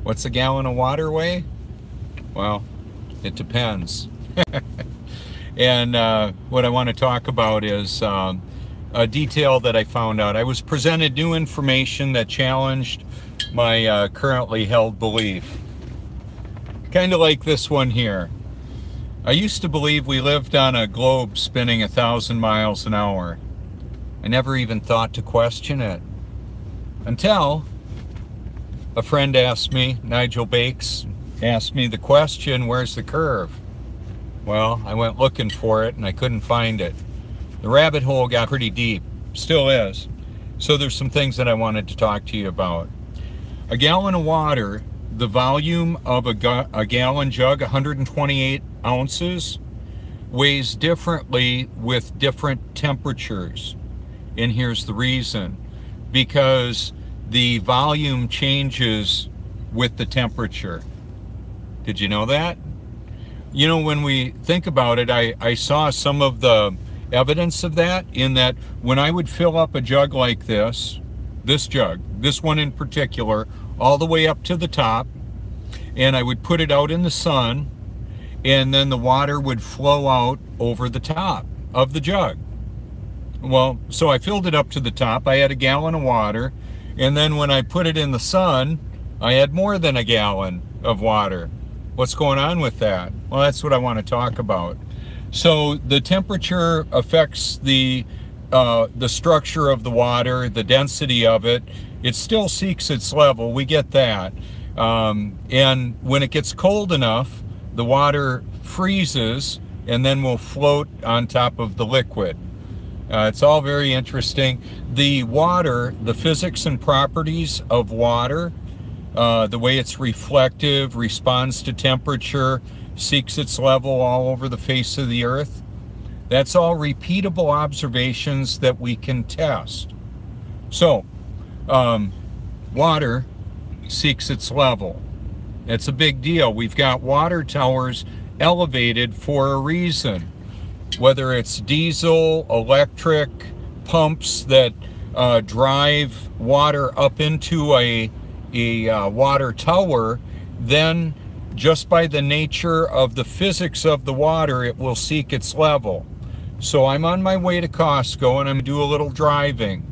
What's a gallon of water weigh? Well, it depends. And what I want to talk about is a detail that I found out. I was presented new information that challenged my currently held belief. Kind of like this one here. I used to believe we lived on a globe spinning 1,000 miles an hour. I never even thought to question it. Until a friend asked me, Nigel Bakes, asked me the question, where's the curve? Well, I went looking for it and I couldn't find it. The rabbit hole got pretty deep, still is. So there's some things that I wanted to talk to you about. A gallon of water, the volume of a gallon jug, 128 ounces, weighs differently with different temperatures. And here's the reason. Because the volume changes with the temperature. Did you know that? You know, when we think about it, I saw some of the evidence of that in that when I would fill up a jug like this jug, this one in particular, all the way up to the top, and I would put it out in the sun, and then the water would flow out over the top of the jug. Well, so I filled it up to the top. I had a gallon of water, and then when I put it in the sun, I had more than a gallon of water. What's going on with that? Well, that's what I want to talk about. So the temperature affects the structure of the water, the density of it. It still seeks its level, we get that. And when it gets cold enough, the water freezes and then will float on top of the liquid. It's all very interesting. The water, the physics and properties of water, the way it's reflective, responds to temperature, seeks its level all over the face of the earth, that's all repeatable observations that we can test. So, water seeks its level. It's a big deal. We've got water towers elevated for a reason. Whether it's diesel, electric, pumps that drive water up into a water tower, then just by the nature of the physics of the water, it will seek its level. So I'm on my way to Costco and I'm gonna do a little driving,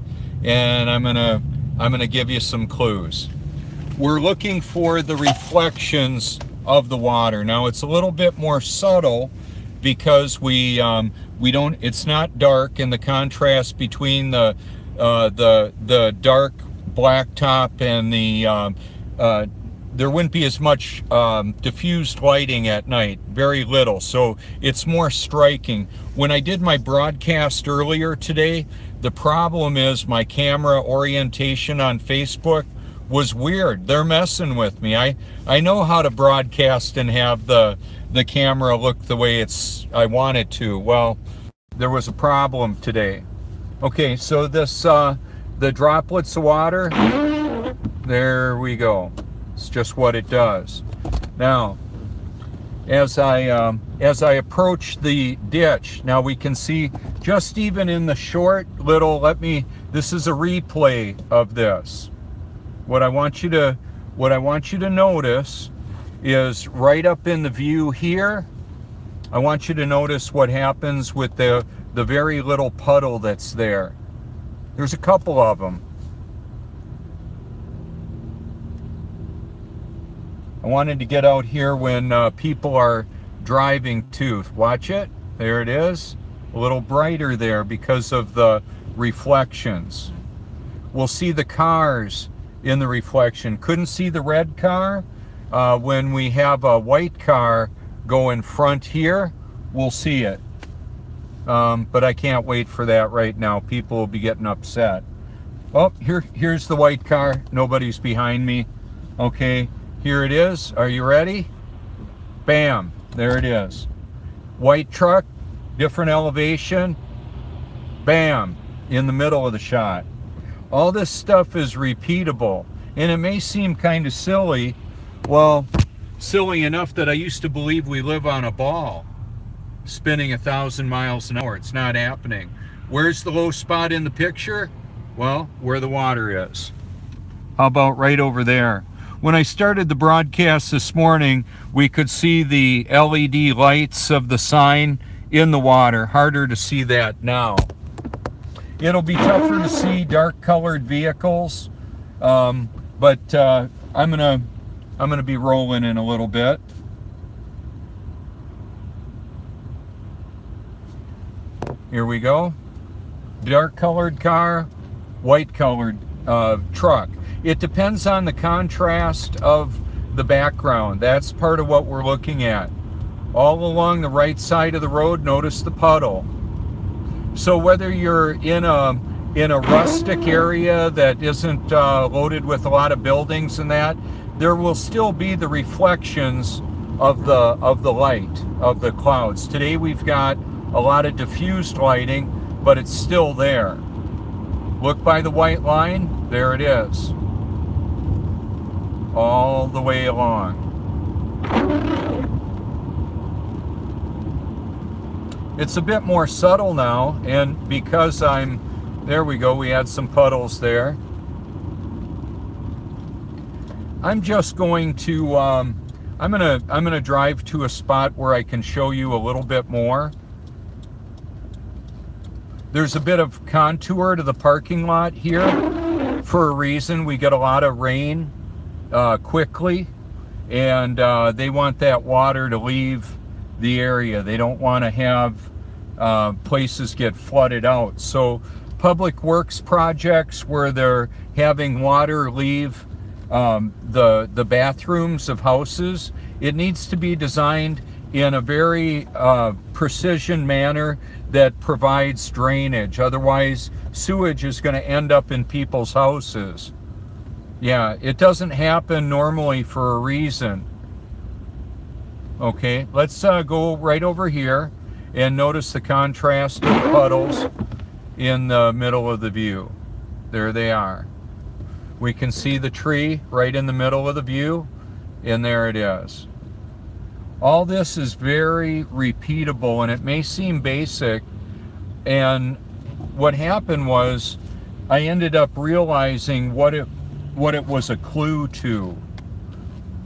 and I'm gonna give you some clues. We're looking for the reflections of the water. Now it's a little bit more subtle because we don't, it's not dark, and the contrast between the dark black top and the there wouldn't be as much diffused lighting at night, very little, so it's more striking. When I did my broadcast earlier today, the problem is my camera orientation on Facebook was weird. They're messing with me. I know how to broadcast and have the camera look the way I want it to. Well, there was a problem today. Okay, so this the droplets of water, there we go. It's just what it does. Now, as I approach the ditch, now we can see just even in the short little, this is a replay of this. What I want you to notice is right up in the view here, I want you to notice what happens with the very little puddle that's there. There's a couple of them. I wanted to get out here when people are driving too. Watch it. There it is. A little brighter there because of the reflections. We'll see the cars in the reflection. Couldn't see the red car. When we have a white car go in front here, we'll see it. But I can't wait for that right now. People will be getting upset. Oh, here's the white car. Nobody's behind me. Okay. Here it is. Are you ready? Bam. There it is. White truck, different elevation. Bam. In the middle of the shot. All this stuff is repeatable. And it may seem kind of silly. Well, silly enough that I used to believe we live on a ball spinning 1,000 miles an hour. It's not happening. Where's the low spot in the picture? Well, where the water is. How about right over there? when I started the broadcast this morning, we could see the LED lights of the sign in the water. Harder to see that now. It'll be tougher to see dark colored vehicles, but I'm gonna be rolling in a little bit. Here we go. Dark colored car, white colored truck. It depends on the contrast of the background. That's part of what we're looking at. All along the right side of the road, notice the puddle. So whether you're in a rustic area that isn't loaded with a lot of buildings and that, there will still be the reflections of the light of the clouds. Today we've got a lot of diffused lighting, but it's still there. Look by the white line, there it is. All the way along. It's a bit more subtle now, and because there we go, we had some puddles there. I'm just going to, I'm gonna drive to a spot where I can show you a little bit more. There's a bit of contour to the parking lot here for a reason. We get a lot of rain quickly, and they want that water to leave the area. They don't want to have places get flooded out. So public works projects where they're having water leave the bathrooms of houses, it needs to be designed in a very precision manner that provides drainage. Otherwise, sewage is going to end up in people's houses. Yeah, it doesn't happen normally for a reason. Okay, let's go right over here and notice the contrast of puddles in the middle of the view. There they are. We can see the tree right in the middle of the view, and there it is. All this is very repeatable, and it may seem basic, and what happened was I ended up realizing what it was a clue to.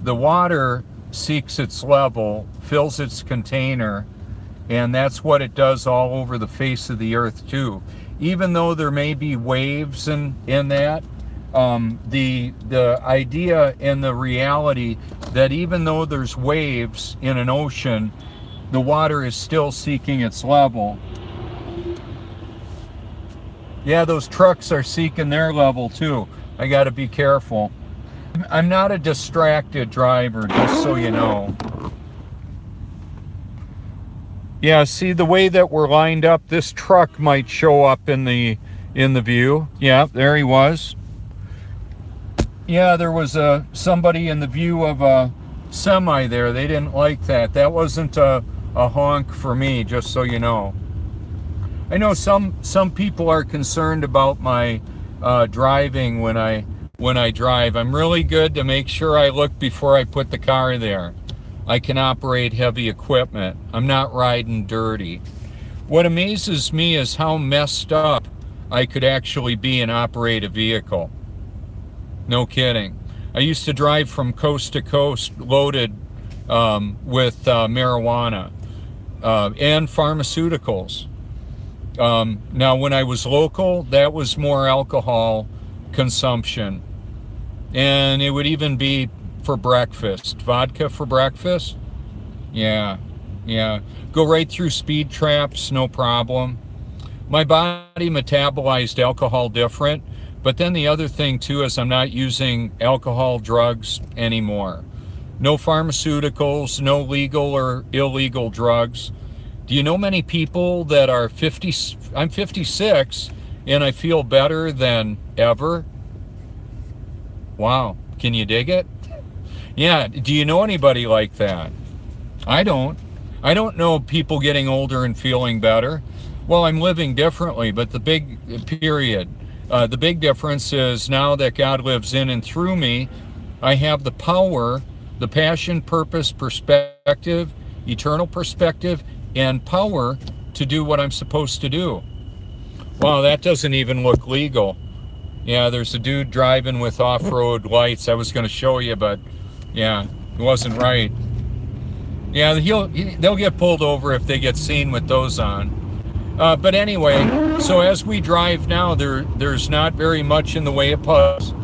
The water seeks its level, fills its container, and that's what it does all over the face of the earth too. Even though there may be waves in that, the idea and the reality that even though there's waves in an ocean, the water is still seeking its level. Yeah, those trucks are seeking their level too. I got to be careful. I'm not a distracted driver, just so you know. Yeah, see the way that we're lined up, this truck might show up in the view. Yeah, there he was. Yeah, there was somebody in the view of a semi there. They didn't like that. That wasn't a honk for me, just so you know. I know some people are concerned about my driving when I drive. I'm really good to make sure I look before I put the car there. I can operate heavy equipment. I'm not riding dirty. What amazes me is how messed up I could actually be and operate a vehicle. No kidding. I used to drive from coast to coast loaded with marijuana and pharmaceuticals. Now, when I was local, that was more alcohol consumption. And it would even be for breakfast. Vodka for breakfast? Yeah. Go right through speed traps, no problem. My body metabolized alcohol different. But then the other thing too is I'm not using alcohol, drugs anymore. No pharmaceuticals, no legal or illegal drugs. Do you know many people that are 50, I'm 56 and I feel better than ever? Wow, can you dig it? Yeah, do you know anybody like that? I don't. I don't know people getting older and feeling better. Well, I'm living differently, but the big difference is now that God lives in and through me, I have the power, the passion, purpose, perspective, eternal perspective, and power to do what I'm supposed to do. Wow, that doesn't even look legal. Yeah, there's a dude driving with off-road lights. I was going to show you, but yeah, it wasn't right. Yeah, they'll get pulled over if they get seen with those on. But anyway, so as we drive now, there's not very much in the way of puddles.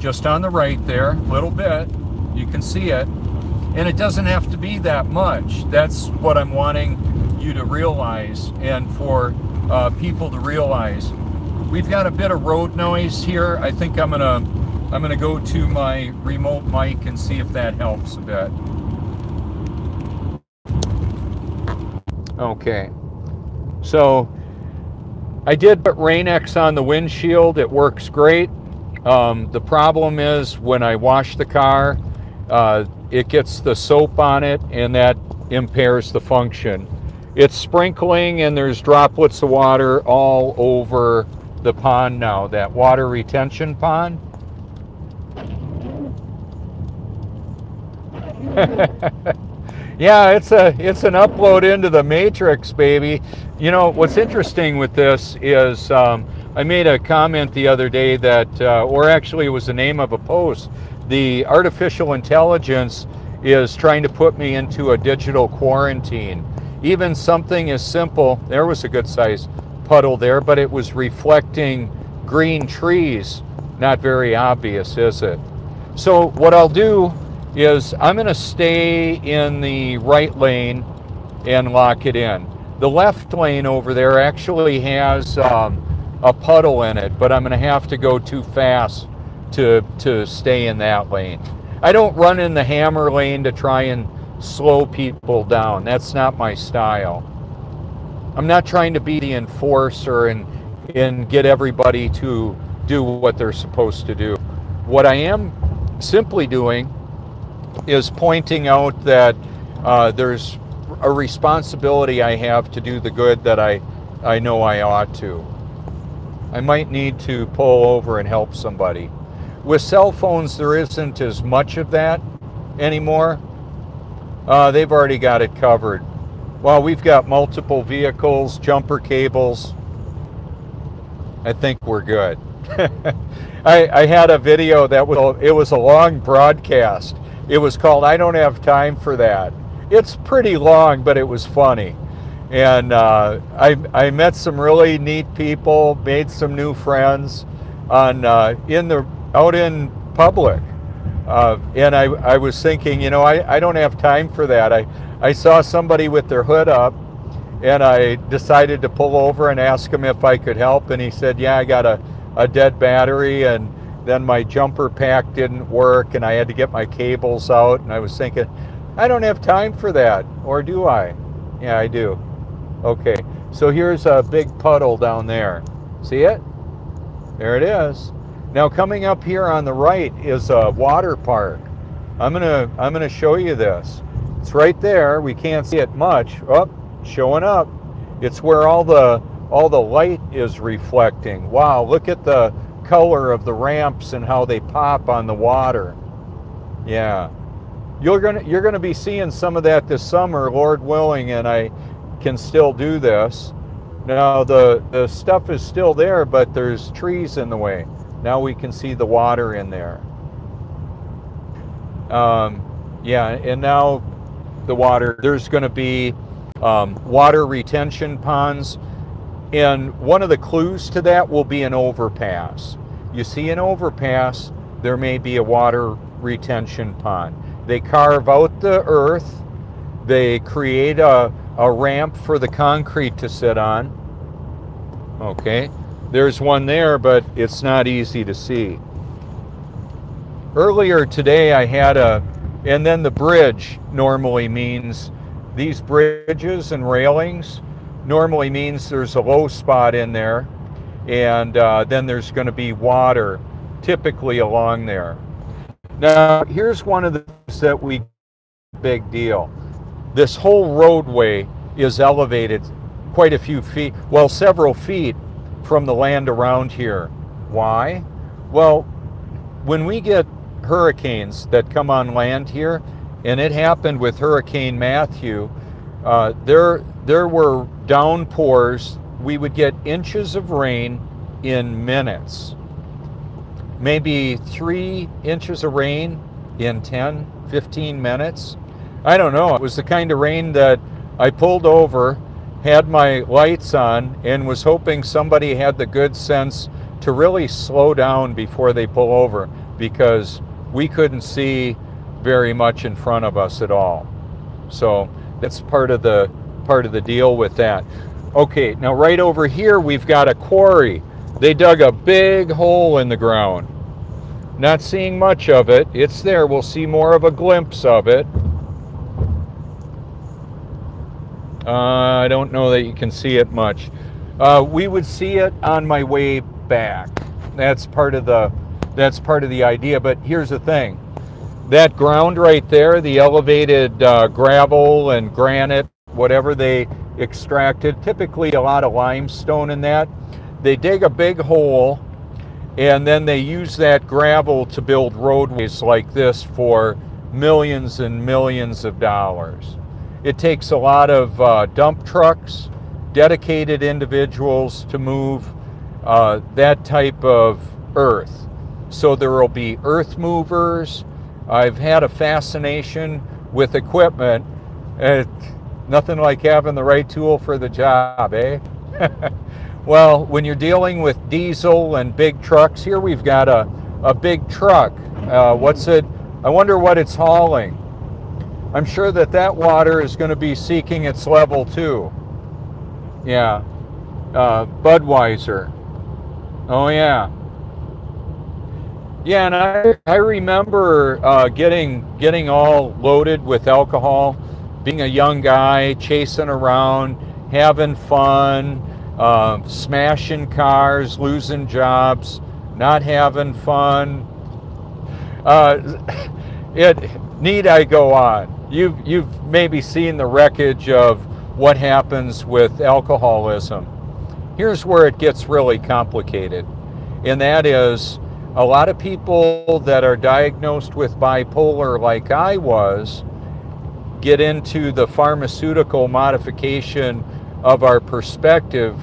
Just on the right there, a little bit. You can see it. And it doesn't have to be that much. That's what I'm wanting you to realize, and for people to realize. We've got a bit of road noise here. I think I'm gonna go to my remote mic and see if that helps a bit. Okay. So I did put Rain-X on the windshield. It works great. The problem is when I wash the car, it gets the soap on it, and that impairs the function. It's sprinkling, and there's droplets of water all over the pond now, that water retention pond. Yeah, it's an upload into the Matrix, baby. You know, what's interesting with this is I made a comment the other day that, or actually it was the name of a post, the artificial intelligence is trying to put me into a digital quarantine. Even something as simple, there was a good size puddle there, but it was reflecting green trees. Not very obvious, is it? So what I'll do is I'm going to stay in the right lane and lock it in. The left lane over there actually has a puddle in it, but I'm going to have to go too fast to stay in that lane. I don't run in the hammer lane to try and slow people down. That's not my style. I'm not trying to be the enforcer and get everybody to do what they're supposed to do. What I am simply doing is pointing out that there's a responsibility I have to do the good that I know I ought to. I might need to pull over and help somebody. With cell phones, there isn't as much of that anymore. They've already got it covered. Well, we've got multiple vehicles, jumper cables. I think we're good. I had a video that was a long broadcast. It was called "I Don't Have Time for That." It's pretty long, but it was funny. And I met some really neat people, made some new friends out in public. And I was thinking, you know, I don't have time for that. I saw somebody with their hood up, and I decided to pull over and ask him if I could help. And he said, yeah, I got a dead battery, and then my jumper pack didn't work, and I had to get my cables out. And I was thinking, I don't have time for that, or do I? Yeah, I do. Okay, so here's a big puddle down there. See it? There it is. Now coming up here on the right is a water park. I'm gonna show you this. It's right there. We can't see it much. Oh, showing up. It's where all the light is reflecting. Wow, look at the color of the ramps and how they pop on the water. Yeah. You're gonna be seeing some of that this summer, Lord willing, and I can still do this. Now the stuff is still there, but there's trees in the way. Now we can see the water in there. Yeah, and now the water, there's going to be water retention ponds, and one of the clues to that will be an overpass. You see an overpass, there may be a water retention pond. They carve out the earth, they create a ramp for the concrete to sit on. Okay, there's one there, but it's not easy to see. Earlier today I had and then the bridge normally means, these bridges and railings normally means there's a low spot in there, and then there's going to be water typically along there. Now here's one of the things that big deal. This whole roadway is elevated quite a few feet, well, several feet from the land around here. Why? Well, when we get hurricanes that come on land here, and it happened with Hurricane Matthew, there were downpours. We would get inches of rain in minutes. maybe 3 inches of rain in 10, 15 minutes. I don't know. It was the kind of rain that I pulled over, had my lights on, and was hoping somebody had the good sense to really slow down before they pull over, because we couldn't see very much in front of us at all. So that's part of the deal with that. Okay, now right over here we've got a quarry. They dug a big hole in the ground. Not seeing much of it. It's there. We'll see more of a glimpse of it. I don't know that you can see it much. We would see it on my way back. That's part of the idea. But here's the thing. That ground right there, the elevated gravel and granite, whatever they extracted, typically a lot of limestone in that. They dig a big hole, and then they use that gravel to build roadways like this for millions and millions of dollars. It takes a lot of dump trucks, dedicated individuals to move that type of earth. So there will be earth movers. I've had a fascination with equipment. Nothing like having the right tool for the job, eh? Well, when you're dealing with diesel and big trucks, here we've got a big truck. What's it? I wonder what it's hauling. I'm sure that water is going to be seeking its level too. Yeah, Budweiser. Oh yeah. Yeah, and I remember getting all loaded with alcohol, being a young guy, chasing around, having fun, smashing cars, losing jobs, not having fun. Need I go on? You've maybe seen the wreckage of what happens with alcoholism. Here's where it gets really complicated, and that is a lot of people that are diagnosed with bipolar, like I was, get into the pharmaceutical modification of our perspective,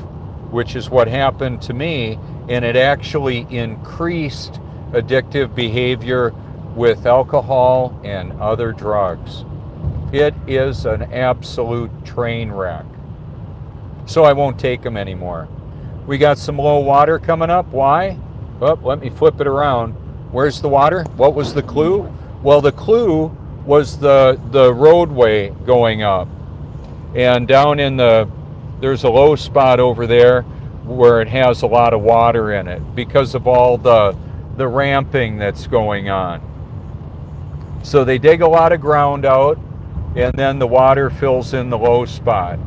which is what happened to me, and it actually increased addictive behavior with alcohol and other drugs. It is an absolute train wreck. So I won't take them anymore. We got some low water coming up. Why? Oh, let me flip it around. Where's the water? What was the clue? Well, the clue was the roadway going up. And down in there's a low spot over there where it has a lot of water in it because of all the ramping that's going on. So they dig a lot of ground out, and then the water fills in the low spot.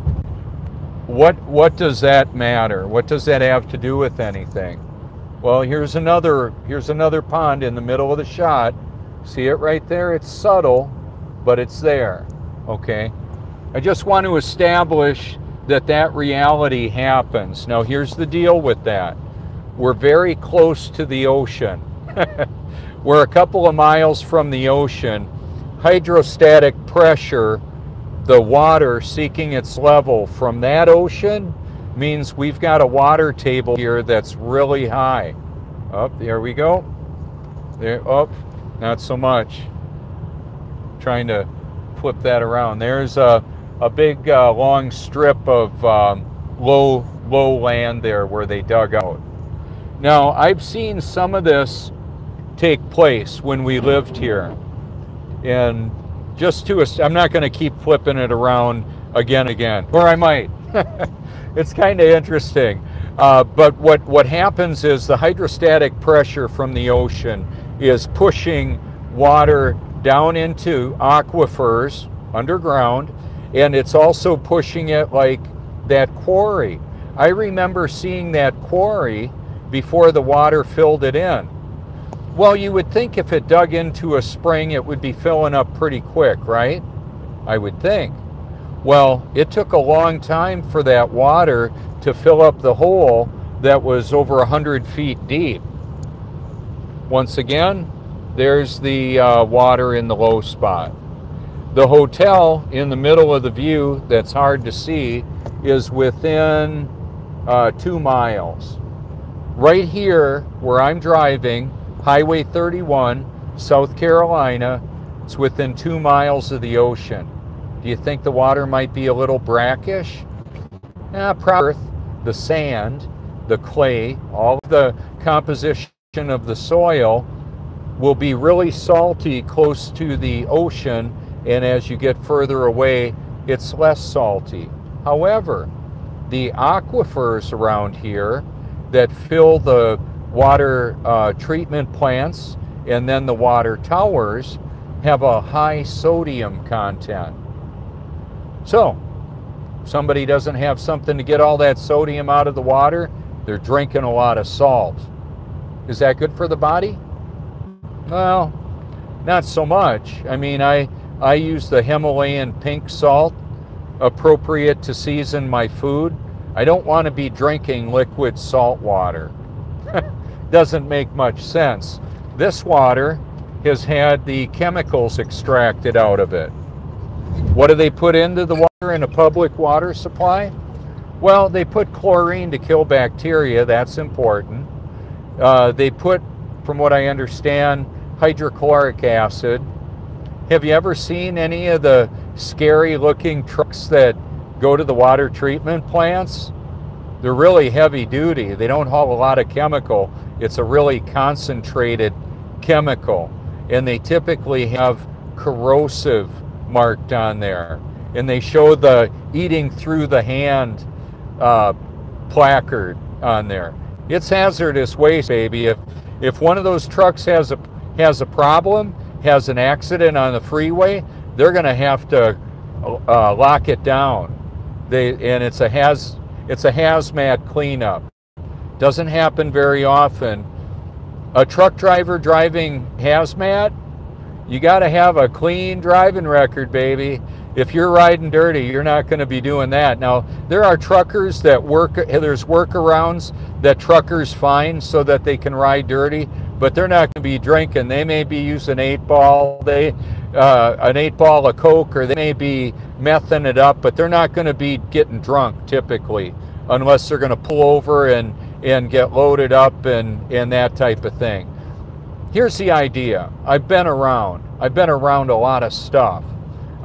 What does that matter? What does that have to do with anything? Well, here's another pond in the middle of the shot. See it right there? It's subtle, but it's there. Okay. I just want to establish that reality happens. Now, here's the deal with that. We're very close to the ocean. We're a couple of miles from the ocean. Hydrostatic pressure, the water seeking its level from that ocean, means we've got a water table here that's really high. Up, there we go. There, up, not so much. Trying to flip that around. There's a big long strip of low land there where they dug out. Now, I've seen some of this take place when we lived here. And I'm not going to keep flipping it around again, or I might. It's kind of interesting. But what happens is the hydrostatic pressure from the ocean is pushing water down into aquifers underground, and it's also pushing it like that quarry. I remember seeing that quarry before the water filled it in. Well, you would think if it dug into a spring, it would be filling up pretty quick, right? I would think. Well, it took a long time for that water to fill up the hole that was over 100 feet deep. Once again, there's the water in the low spot. The hotel in the middle of the view that's hard to see is within 2 miles. Right here, where I'm driving, Highway 31, South Carolina. It's within 2 miles of the ocean. Do you think the water might be a little brackish? Probably. The sand, the clay, all of the composition of the soil will be really salty close to the ocean, and as you get further away, it's less salty. However, the aquifers around here that fill the water treatment plants and then the water towers have a high sodium content. So, if somebody doesn't have something to get all that sodium out of the water, they're drinking a lot of salt. Is that good for the body? Well, not so much. I mean, I use the Himalayan pink salt, appropriate to season my food. I don't want to be drinking liquid salt water. Doesn't make much sense. This water has had the chemicals extracted out of it. What do they put into the water in a public water supply? Well, they put chlorine to kill bacteria. That's important. They put, from what I understand, hydrochloric acid. Have you ever seen any of the scary looking trucks that go to the water treatment plants? They're really heavy duty. They don't haul a lot of chemical. It's a really concentrated chemical. And they typically have corrosive marked on there. And they show the eating through the hand placard on there. It's hazardous waste, baby. If one of those trucks has a problem, has an accident on the freeway, they're going to have to lock it down. It's a hazmat cleanup. Doesn't happen very often. A truck driver driving hazmat, you got to have a clean driving record, baby. If you're riding dirty, you're not going to be doing that. Now, there are truckers that there's workarounds that truckers find so that they can ride dirty, but they're not going to be drinking. They may be using an 8-ball of Coke, or they may be mething it up, but they're not going to be getting drunk typically, unless they're going to pull over and get loaded up and that type of thing. Here's the idea. I've been around a lot of stuff.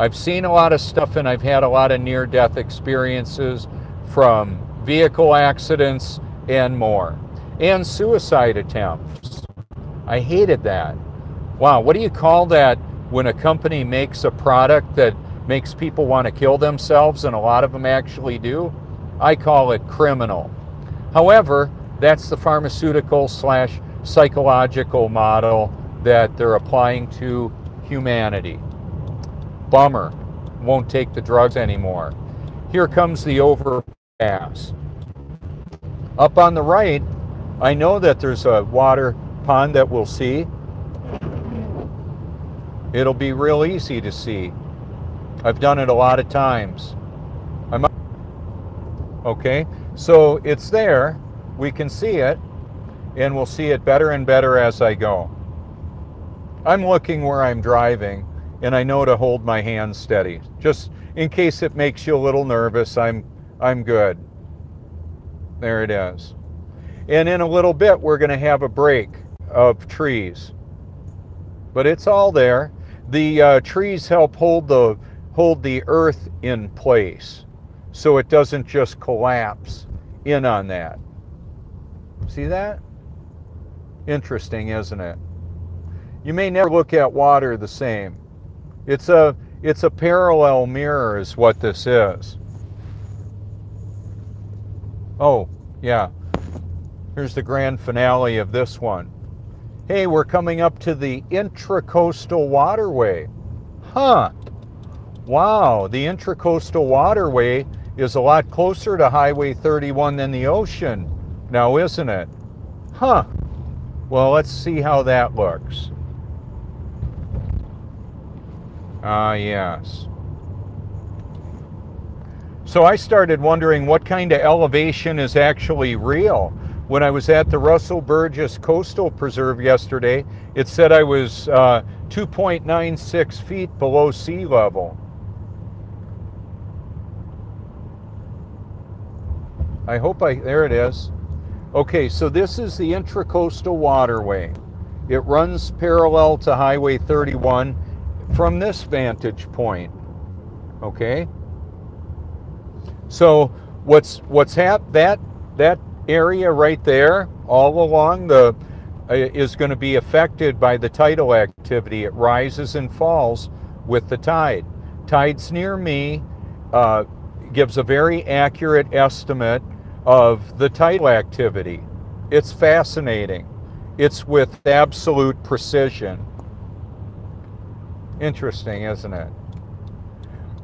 I've seen a lot of stuff, and I've had a lot of near-death experiences from vehicle accidents and more. And suicide attempts. I hated that. Wow, what do you call that when a company makes a product that makes people want to kill themselves, and a lot of them actually do? I call it criminal. However, that's the pharmaceutical/psychological model that they're applying to humanity. Bummer. Won't take the drugs anymore. Here comes the overpass. Up on the right, I know that there's a water pond that we'll see. It'll be real easy to see. I've done it a lot of times. Okay, so it's there. We can see it, and we'll see it better and better as I go. I'm looking where I'm driving, and I know to hold my hands steady. Just in case it makes you a little nervous, I'm good. There it is. And in a little bit, we're going to have a break of trees. But it's all there. The trees help hold the earth in place, so it doesn't just collapse in on that. See that? Interesting, isn't it? You may never look at water the same. It's a parallel mirror is what this is. Oh, yeah. Here's the grand finale of this one. Hey, we're coming up to the Intracoastal Waterway. Huh. Wow, the Intracoastal Waterway is a lot closer to Highway 31 than the ocean now, isn't it? Huh. Well, let's see how that looks. Ah, yes. So I started wondering what kind of elevation is actually real. When I was at the Russell Burgess Coastal Preserve yesterday, it said I was 2.96 feet below sea level. there it is. Okay, so this is the Intracoastal Waterway. It runs parallel to Highway 31 from this vantage point. Okay? So what's that area right there all along the is going to be affected by the tidal activity. It rises and falls with the tide. Tides near me gives a very accurate estimate of the tidal activity. It's fascinating. It's with absolute precision. Interesting, isn't it?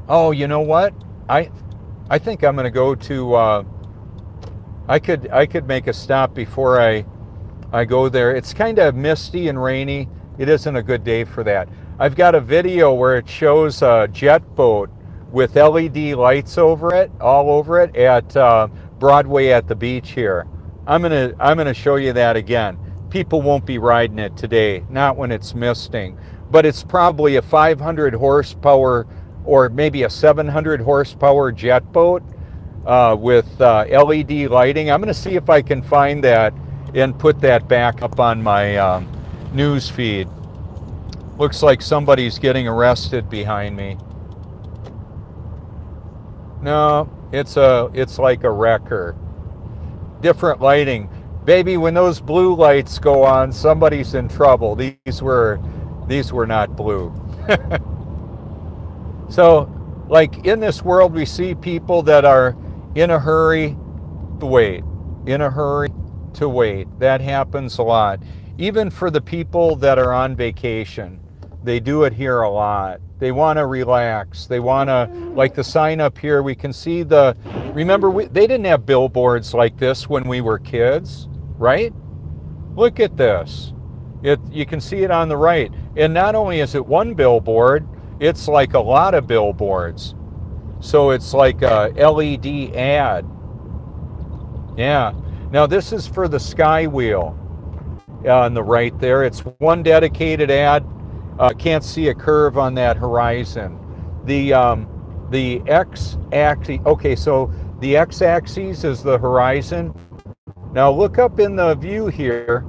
Oh, you know what? I think I'm going to go to. I could make a stop before I go there. It's kind of misty and rainy. It isn't a good day for that. I've got a video where it shows a jet boat with LED lights over it, all over it, at Broadway at the beach here. I'm gonna show you that again. People won't be riding it today, not when it's misting, but it's probably a 500 horsepower or maybe a 700 horsepower jet boat with LED lighting. I'm gonna see if I can find that and put that back up on my news feed. Looks like somebody's getting arrested behind me. No, it's like a wrecker. Different lighting. Baby, when those blue lights go on, somebody's in trouble. These were not blue. So, like in this world, we see people that are in a hurry to wait. In a hurry to wait. That happens a lot. Even for the people that are on vacation, they do it here a lot. They want to relax. They want to, like the sign up here, we can see the, remember, they didn't have billboards like this when we were kids, right? Look at this. You can see it on the right. And not only is it one billboard, it's like a lot of billboards. So it's like a LED ad. Yeah. Now this is for the Skywheel on the right there. It's one dedicated ad. Can't see a curve on that horizon. The x-axis, okay, so the x-axis is the horizon. Now look up in the view here.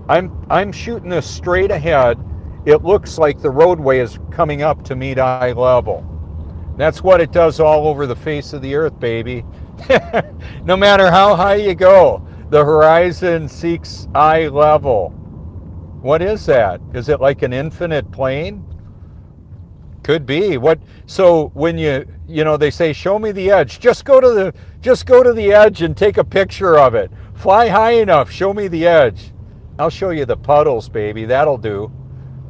I'm shooting this straight ahead. It looks like the roadway is coming up to meet eye level. That's what it does all over the face of the earth, baby. No matter how high you go, the horizon seeks eye level. What is that? Is it like an infinite plane? Could be. What? So when you know, they say, show me the edge. Just go to the edge and take a picture of it. Fly high enough. Show me the edge. I'll show you the puddles, baby. That'll do.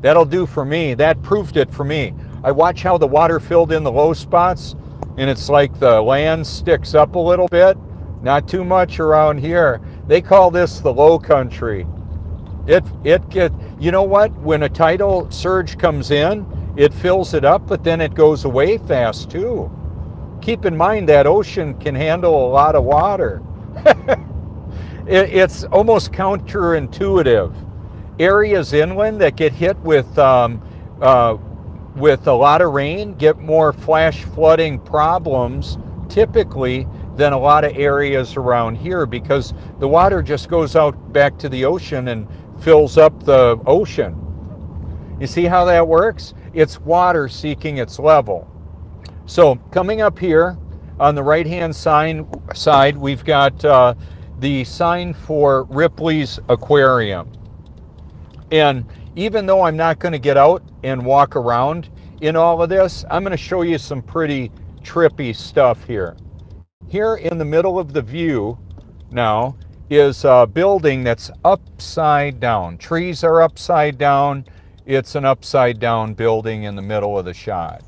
That'll do for me. That proved it for me. I watch how the water filled in the low spots, and it's like the land sticks up a little bit. Not too much around here. They call this the low country. You know what? When a tidal surge comes in, it fills it up, but then it goes away fast too. Keep in mind that ocean can handle a lot of water. It's almost counterintuitive. Areas inland that get hit with a lot of rain get more flash flooding problems typically than a lot of areas around here, because the water just goes out back to the ocean and fills up the ocean. You see how that works? It's water seeking its level. So coming up here on the right hand side, we've got the sign for Ripley's Aquarium. And even though I'm not going to get out and walk around in all of this, I'm going to show you some pretty trippy stuff here. Here in the middle of the view now is a building that's upside down. Trees are upside down. It's an upside down building in the middle of the shot.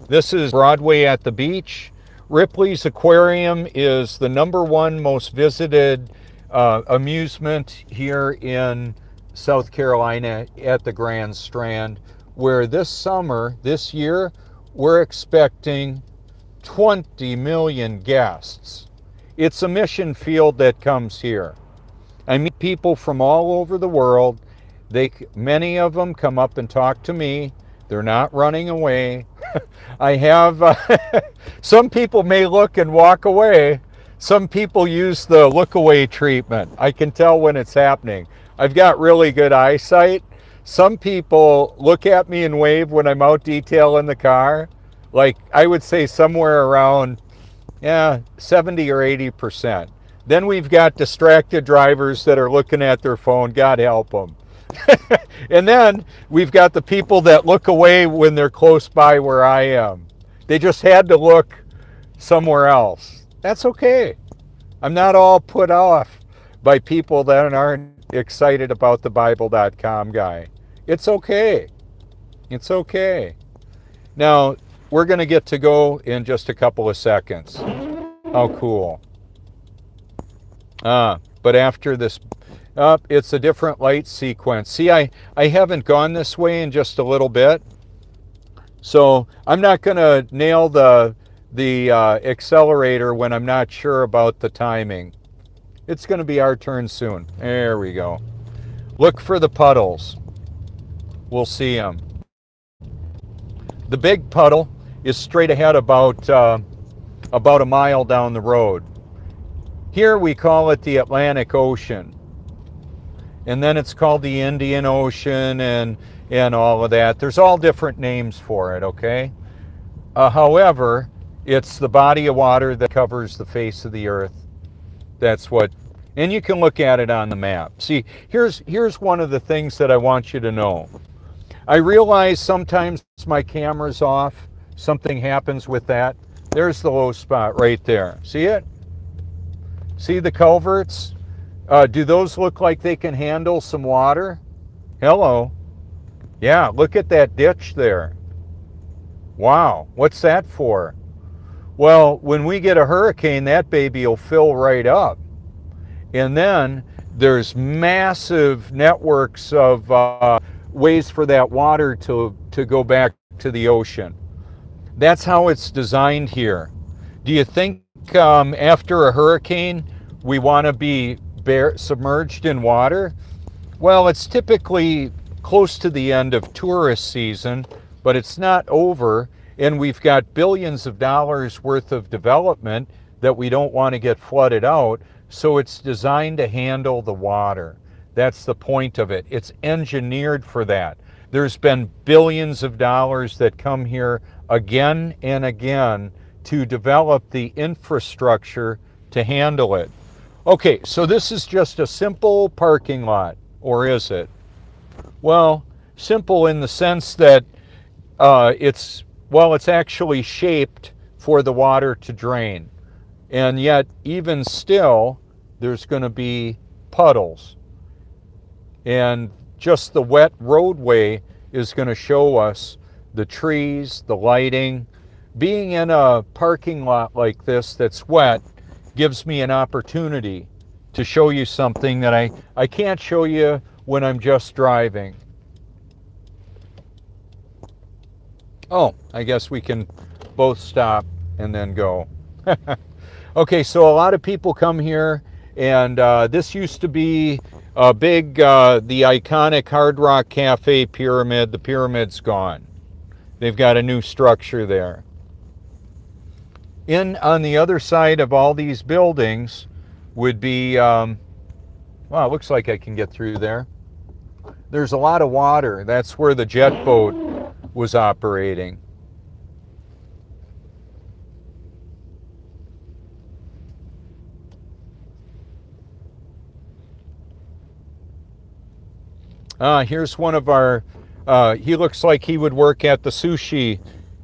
This is Broadway at the beach. Ripley's Aquarium is the #1 most visited amusement here in South Carolina at the Grand Strand, where this year, we're expecting 20 million guests. It's a mission field that comes here. I meet people from all over the world. Many of them come up and talk to me. They're not running away. I have, some people may look and walk away. Some people use the look away treatment. I can tell when it's happening. I've got really good eyesight. Some people look at me and wave when I'm out detailing the car. Like, I would say somewhere around, 70 or 80%. Then we've got distracted drivers that are looking at their phone. God help them. And then we've got the people that look away when they're close by where I am. They just had to look somewhere else. That's okay. I'm not all put off by people that aren't excited about the Bible.com guy. It's okay. It's okay. Now, we're going to get to go in just a couple of seconds. How cool. But after this, it's a different light sequence. See, I haven't gone this way in just a little bit. So I'm not going to nail the accelerator when I'm not sure about the timing. It's going to be our turn soon. There we go. Look for the puddles. We'll see them. The big puddle is straight ahead about a mile down the road. Here we call it the Atlantic Ocean. And then it's called the Indian Ocean and all of that. There's all different names for it, okay? However, it's the body of water that covers the face of the earth. That's what, and you can look at it on the map. See, here's one of the things that I want you to know. I realize sometimes my camera's off. Something happens with that. There's the low spot right there. See it? See the culverts? Do those look like they can handle some water? Hello. Yeah, look at that ditch there. Wow, what's that for? Well, when we get a hurricane, that baby will fill right up. And then there's massive networks of ways for that water to go back to the ocean. That's how it's designed here. Do you think after a hurricane we want to be submerged in water? Well, it's typically close to the end of tourist season, but it's not over, and we've got billions of dollars worth of development that we don't want to get flooded out, so it's designed to handle the water. That's the point of it. It's engineered for that. There's been billions of dollars that come here again and again to develop the infrastructure to handle it. Okay, so this is just a simple parking lot, or is it? Well, simple in the sense that it's actually shaped for the water to drain. And yet, even still, there's going to be puddles. And just the wet roadway is going to show us the trees, the lighting. Being in a parking lot like this that's wet gives me an opportunity to show you something that I can't show you when I'm just driving. Oh, I guess we can both stop and then go. Okay, so a lot of people come here, and this used to be a big, the iconic Hard Rock Cafe pyramid. The pyramid's gone. They've got a new structure there. On the other side of all these buildings would be, well, it looks like I can get through there. There's a lot of water. That's where the jet boat was operating. Here's one of our, he looks like he would work at the sushi,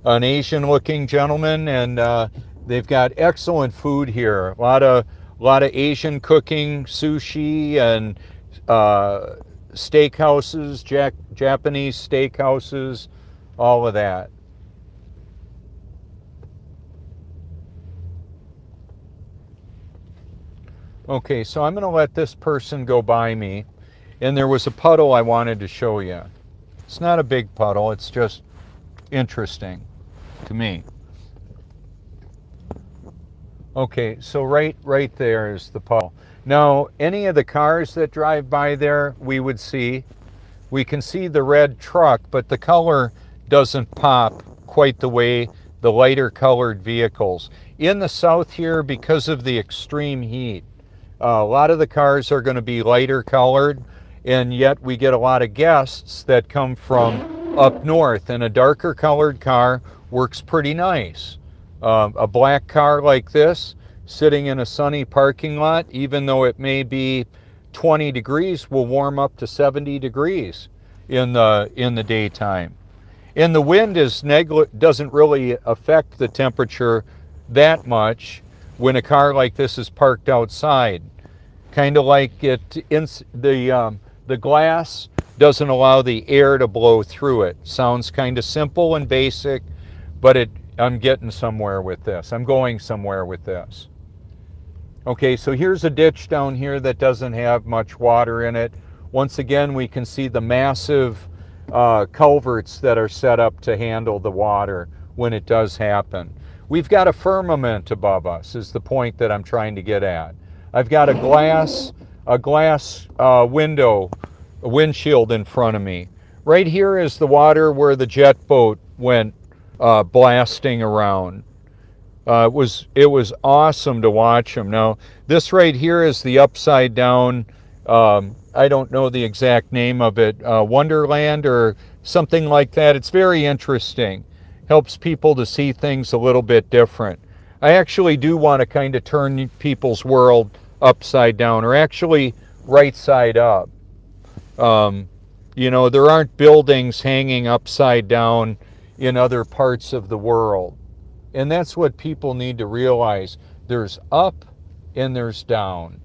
an Asian looking gentleman, and they've got excellent food here. A lot of Asian cooking, sushi, and steakhouses, Japanese steakhouses, all of that. Okay, so I'm going to let this person go by me. And there was a puddle I wanted to show you. It's not a big puddle, it's just interesting to me. Okay, so right there is the puddle. Now, any of the cars that drive by there, we would see. We can see the red truck, but the color doesn't pop quite the way the lighter colored vehicles. In the south here, because of the extreme heat, a lot of the cars are going to be lighter colored, and yet we get a lot of guests that come from up north, and a darker colored car works pretty nice. A black car like this sitting in a sunny parking lot, even though it may be 20 degrees, will warm up to 70 degrees in the daytime. And the wind doesn't really affect the temperature that much when a car like this is parked outside. Kind of like the glass doesn't allow the air to blow through it. Sounds kind of simple and basic, but I'm getting somewhere with this. I'm going somewhere with this. Okay, so here's a ditch down here that doesn't have much water in it. Once again, we can see the massive culverts that are set up to handle the water when it does happen. We've got a firmament above us, is the point that I'm trying to get at. I've got a glass windshield in front of me. Right here is the water where the jet boat went blasting around. It was awesome to watch them. Now, this right here is the upside down, I don't know the exact name of it, Wonderland or something like that. It's very interesting. Helps people to see things a little bit different. I actually do want to kind of turn people's world upside down, or actually right side up. You know, there aren't buildings hanging upside down in other parts of the world. And that's what people need to realize. There's up and there's down.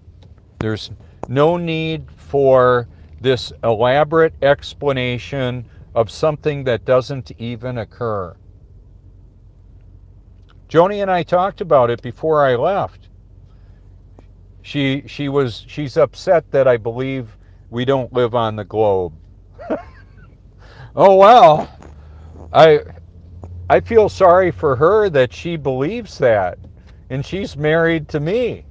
There's no need for this elaborate explanation of something that doesn't even occur. Joni and I talked about it before I left. She's upset that I believe we don't live on the globe. Oh well, I feel sorry for her that she believes that, and she's married to me.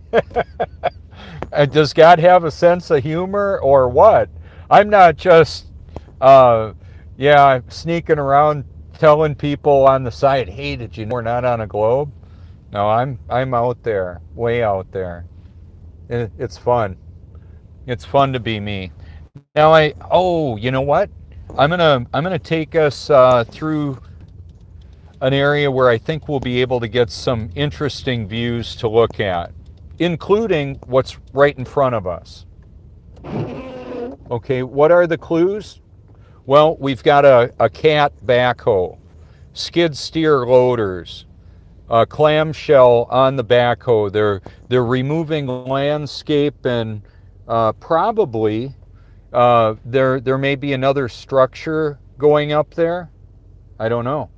Does God have a sense of humor or what? I'm not just sneaking around telling people on the side, hey, did you know we're not on a globe? No, I'm out there, way out there. It's fun. It's fun to be me. Now you know what? I'm gonna take us through an area where I think we'll be able to get some interesting views to look at, including what's right in front of us. Okay, what are the clues? Well, we've got a cat backhoe, skid steer loaders, a clamshell on the backhoe. They're removing landscape, and probably there may be another structure going up there. I don't know.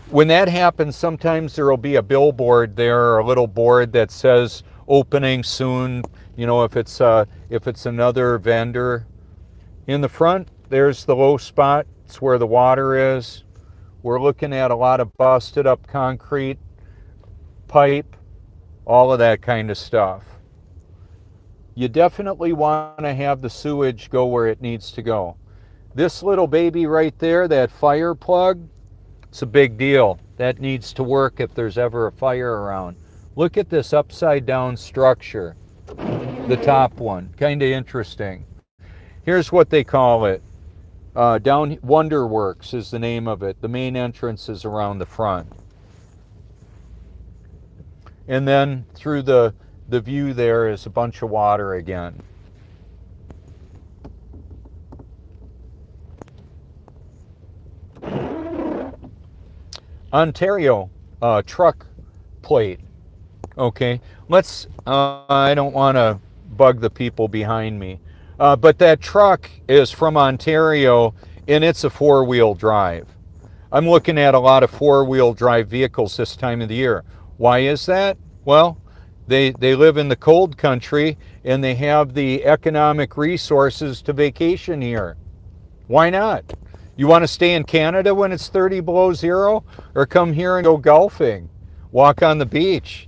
When that happens, sometimes there will be a billboard there, or a little board that says opening soon. You know, if it's another vendor. In the front, there's the low spot. It's where the water is. We're looking at a lot of busted up concrete, pipe, all of that kind of stuff. You definitely want to have the sewage go where it needs to go. This little baby right there, that fire plug, it's a big deal. That needs to work if there's ever a fire around. Look at this upside down structure, the top one, kind of interesting. Here's what they call it. Wonderworks is the name of it. The main entrance is around the front. And then through the view there is a bunch of water again. Ontario truck plate. Okay, let's, I don't want to bug the people behind me. But that truck is from Ontario, and it's a four-wheel drive. I'm looking at a lot of four-wheel drive vehicles this time of the year. Why is that? Well, they live in the cold country, and they have the economic resources to vacation here. Why not? You want to stay in Canada when it's 30 below zero? Or come here and go golfing? Walk on the beach?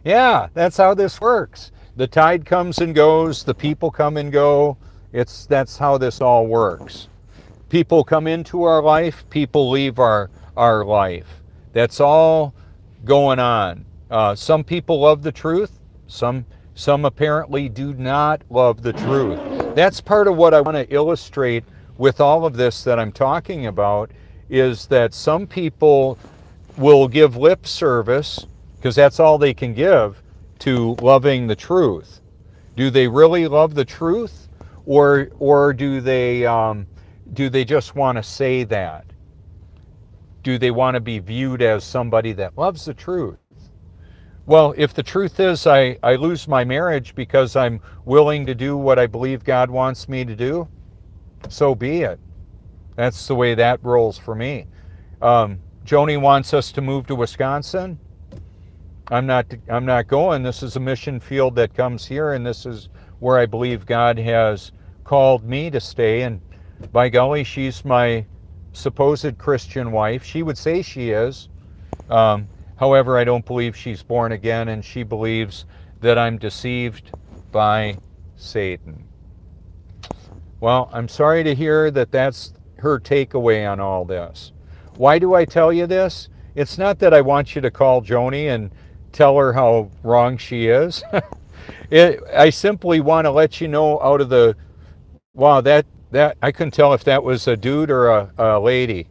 Yeah, that's how this works. The tide comes and goes, the people come and go. That's how this all works. People come into our life, people leave our life. That's all going on. Some people love the truth, some Some apparently do not love the truth. That's part of what I want to illustrate with all of this that I'm talking about, is that some people will give lip service, because that's all they can give, to loving the truth. Do they really love the truth, or do they just want to say that? Do they want to be viewed as somebody that loves the truth? Well, if the truth is I lose my marriage because I'm willing to do what I believe God wants me to do, so be it. That's the way that rolls for me. Joni wants us to move to Wisconsin. I'm not going. This is a mission field that comes here, and this is where I believe God has called me to stay. And by golly, she's my supposed Christian wife. She would say she is. However, I don't believe she's born again, and she believes that I'm deceived by Satan. Well, I'm sorry to hear that that's her takeaway on all this. Why do I tell you this? It's not that I want you to call Joni and tell her how wrong she is. I simply want to let you know out of the, wow, that I couldn't tell if that was a dude or a lady.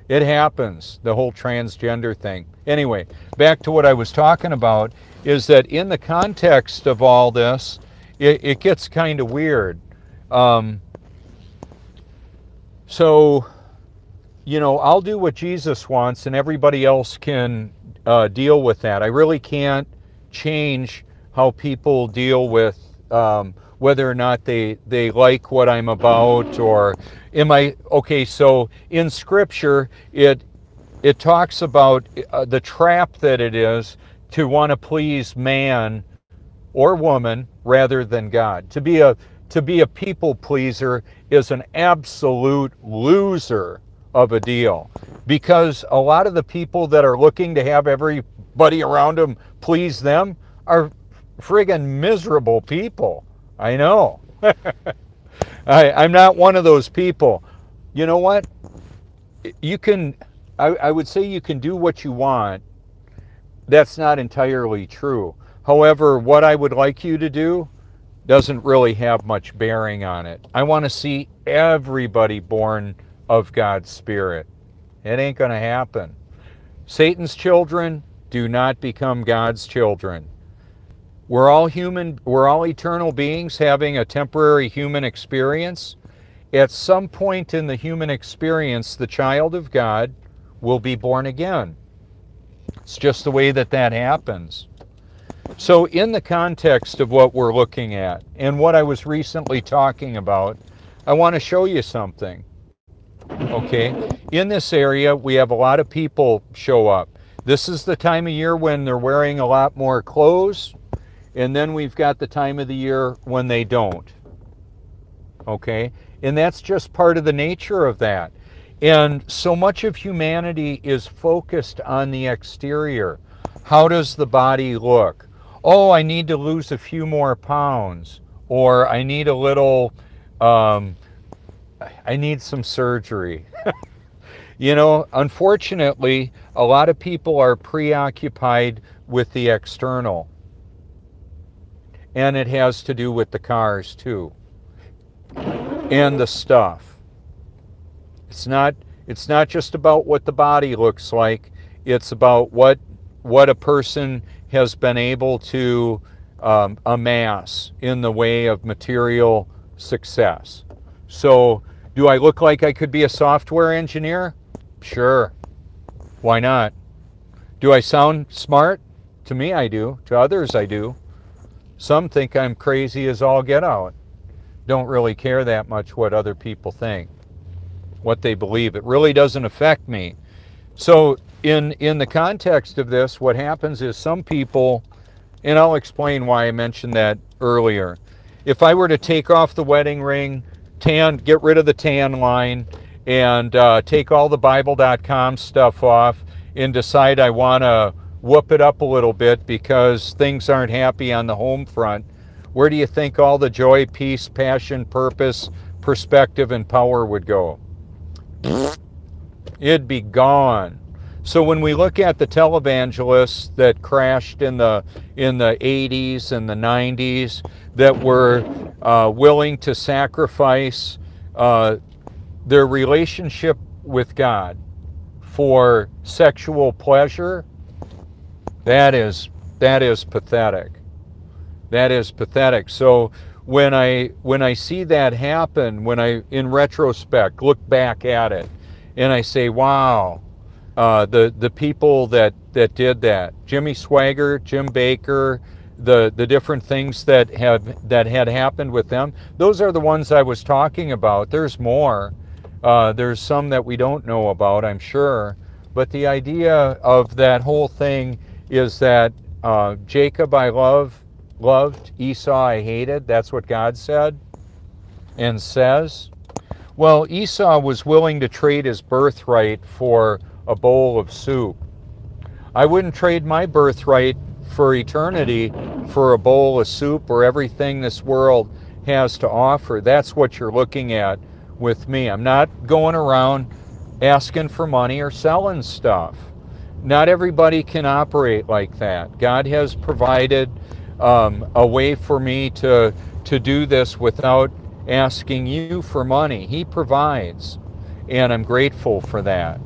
It happens, the whole transgender thing. Anyway, back to what I was talking about, is that in the context of all this, it gets kind of weird. So, you know, I'll do what Jesus wants, and everybody else can deal with that. I really can't change how people deal with whether or not they like what I'm about, or am I, okay, so in Scripture, it talks about the trap that it is to want to please man or woman rather than God. To be a people pleaser is an absolute loser of a deal, because a lot of the people that are looking to have everybody around them please them are friggin' miserable people. I know. I'm not one of those people. You know what? You can, I would say you can do what you want. That's not entirely true. However, what I would like you to do doesn't really have much bearing on it. I want to see everybody born of God's Spirit. It ain't going to happen. Satan's children do not become God's children. We're all human, we're all eternal beings having a temporary human experience. At some point in the human experience, the child of God will be born again. It's just the way that happens. So in the context of what we're looking at and what I was recently talking about, I want to show you something. Okay, in this area, we have a lot of people show up. This is the time of year when they're wearing a lot more clothes, and then we've got the time of the year when they don't. Okay, and that's just part of the nature of that. And so much of humanity is focused on the exterior. How does the body look? Oh, I need to lose a few more pounds, or I need a little, I need some surgery. You know, unfortunately, a lot of people are preoccupied with the external. And it has to do with the cars too. And the stuff. It's not just about what the body looks like. It's about what a person has been able to amass in the way of material success. So, do I look like I could be a software engineer? Sure. Why not? Do I sound smart? To me, I do. To others, I do. Some think I'm crazy as all get out. Don't really care that much what other people think, what they believe. It really doesn't affect me. So in the context of this, what happens is some people, and I'll explain why I mentioned that earlier. If I were to take off the wedding ring, get rid of the tan line, and take all the Bible.com stuff off, and decide I want to whoop it up a little bit because things aren't happy on the home front, where do you think all the joy, peace, passion, purpose, perspective, and power would go? It'd be gone. So when we look at the televangelists that crashed in the 80s and the 90s, that were willing to sacrifice their relationship with God for sexual pleasure, that is pathetic. That is pathetic. So when I see that happen, when I, in retrospect, look back at it, and I say, wow, the people that did that, Jimmy Swaggart, Jim Bakker, the different things that had happened with them, those are the ones I was talking about. There's more. There's some that we don't know about, I'm sure. But the idea of that whole thing is that Jacob I loved, Esau I hated. That's what God said and says. Well, Esau was willing to trade his birthright for a bowl of soup. I wouldn't trade my birthright for eternity for a bowl of soup or everything this world has to offer. That's what you're looking at with me. I'm not going around asking for money or selling stuff. Not everybody can operate like that. God has provided a way for me to do this without asking you for money. He provides, and I'm grateful for that.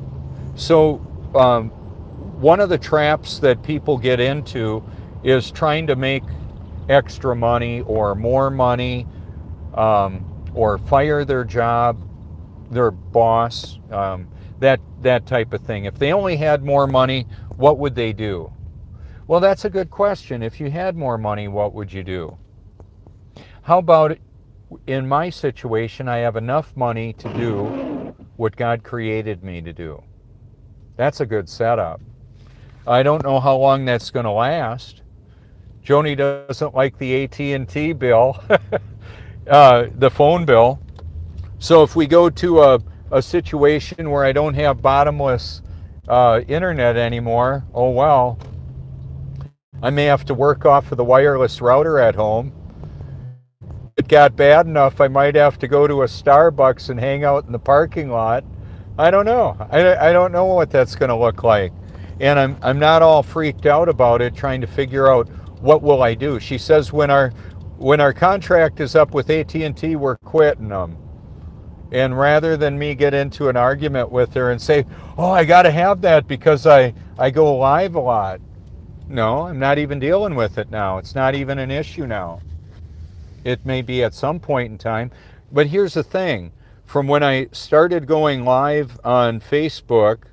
So one of the traps that people get into is trying to make extra money or more money, or fire their job, their boss, that type of thing. If they only had more money, what would they do? Well, that's a good question. If you had more money, what would you do? How about in my situation, I have enough money to do what God created me to do? That's a good setup. I don't know how long that's going to last. Joni doesn't like the AT&T bill, the phone bill. So if we go to a situation where I don't have bottomless internet anymore, oh well, I may have to work off of the wireless router at home. If it got bad enough, I might have to go to a Starbucks and hang out in the parking lot. I don't know. I don't know what that's going to look like. And I'm not all freaked out about it, trying to figure out what will I do. She says when our contract is up with AT&T, we're quitting them. And rather than me get into an argument with her and say, oh, I got to have that because I go live a lot. No, I'm not even dealing with it now. It's not even an issue now. It may be at some point in time. But here's the thing. From when I started going live on Facebook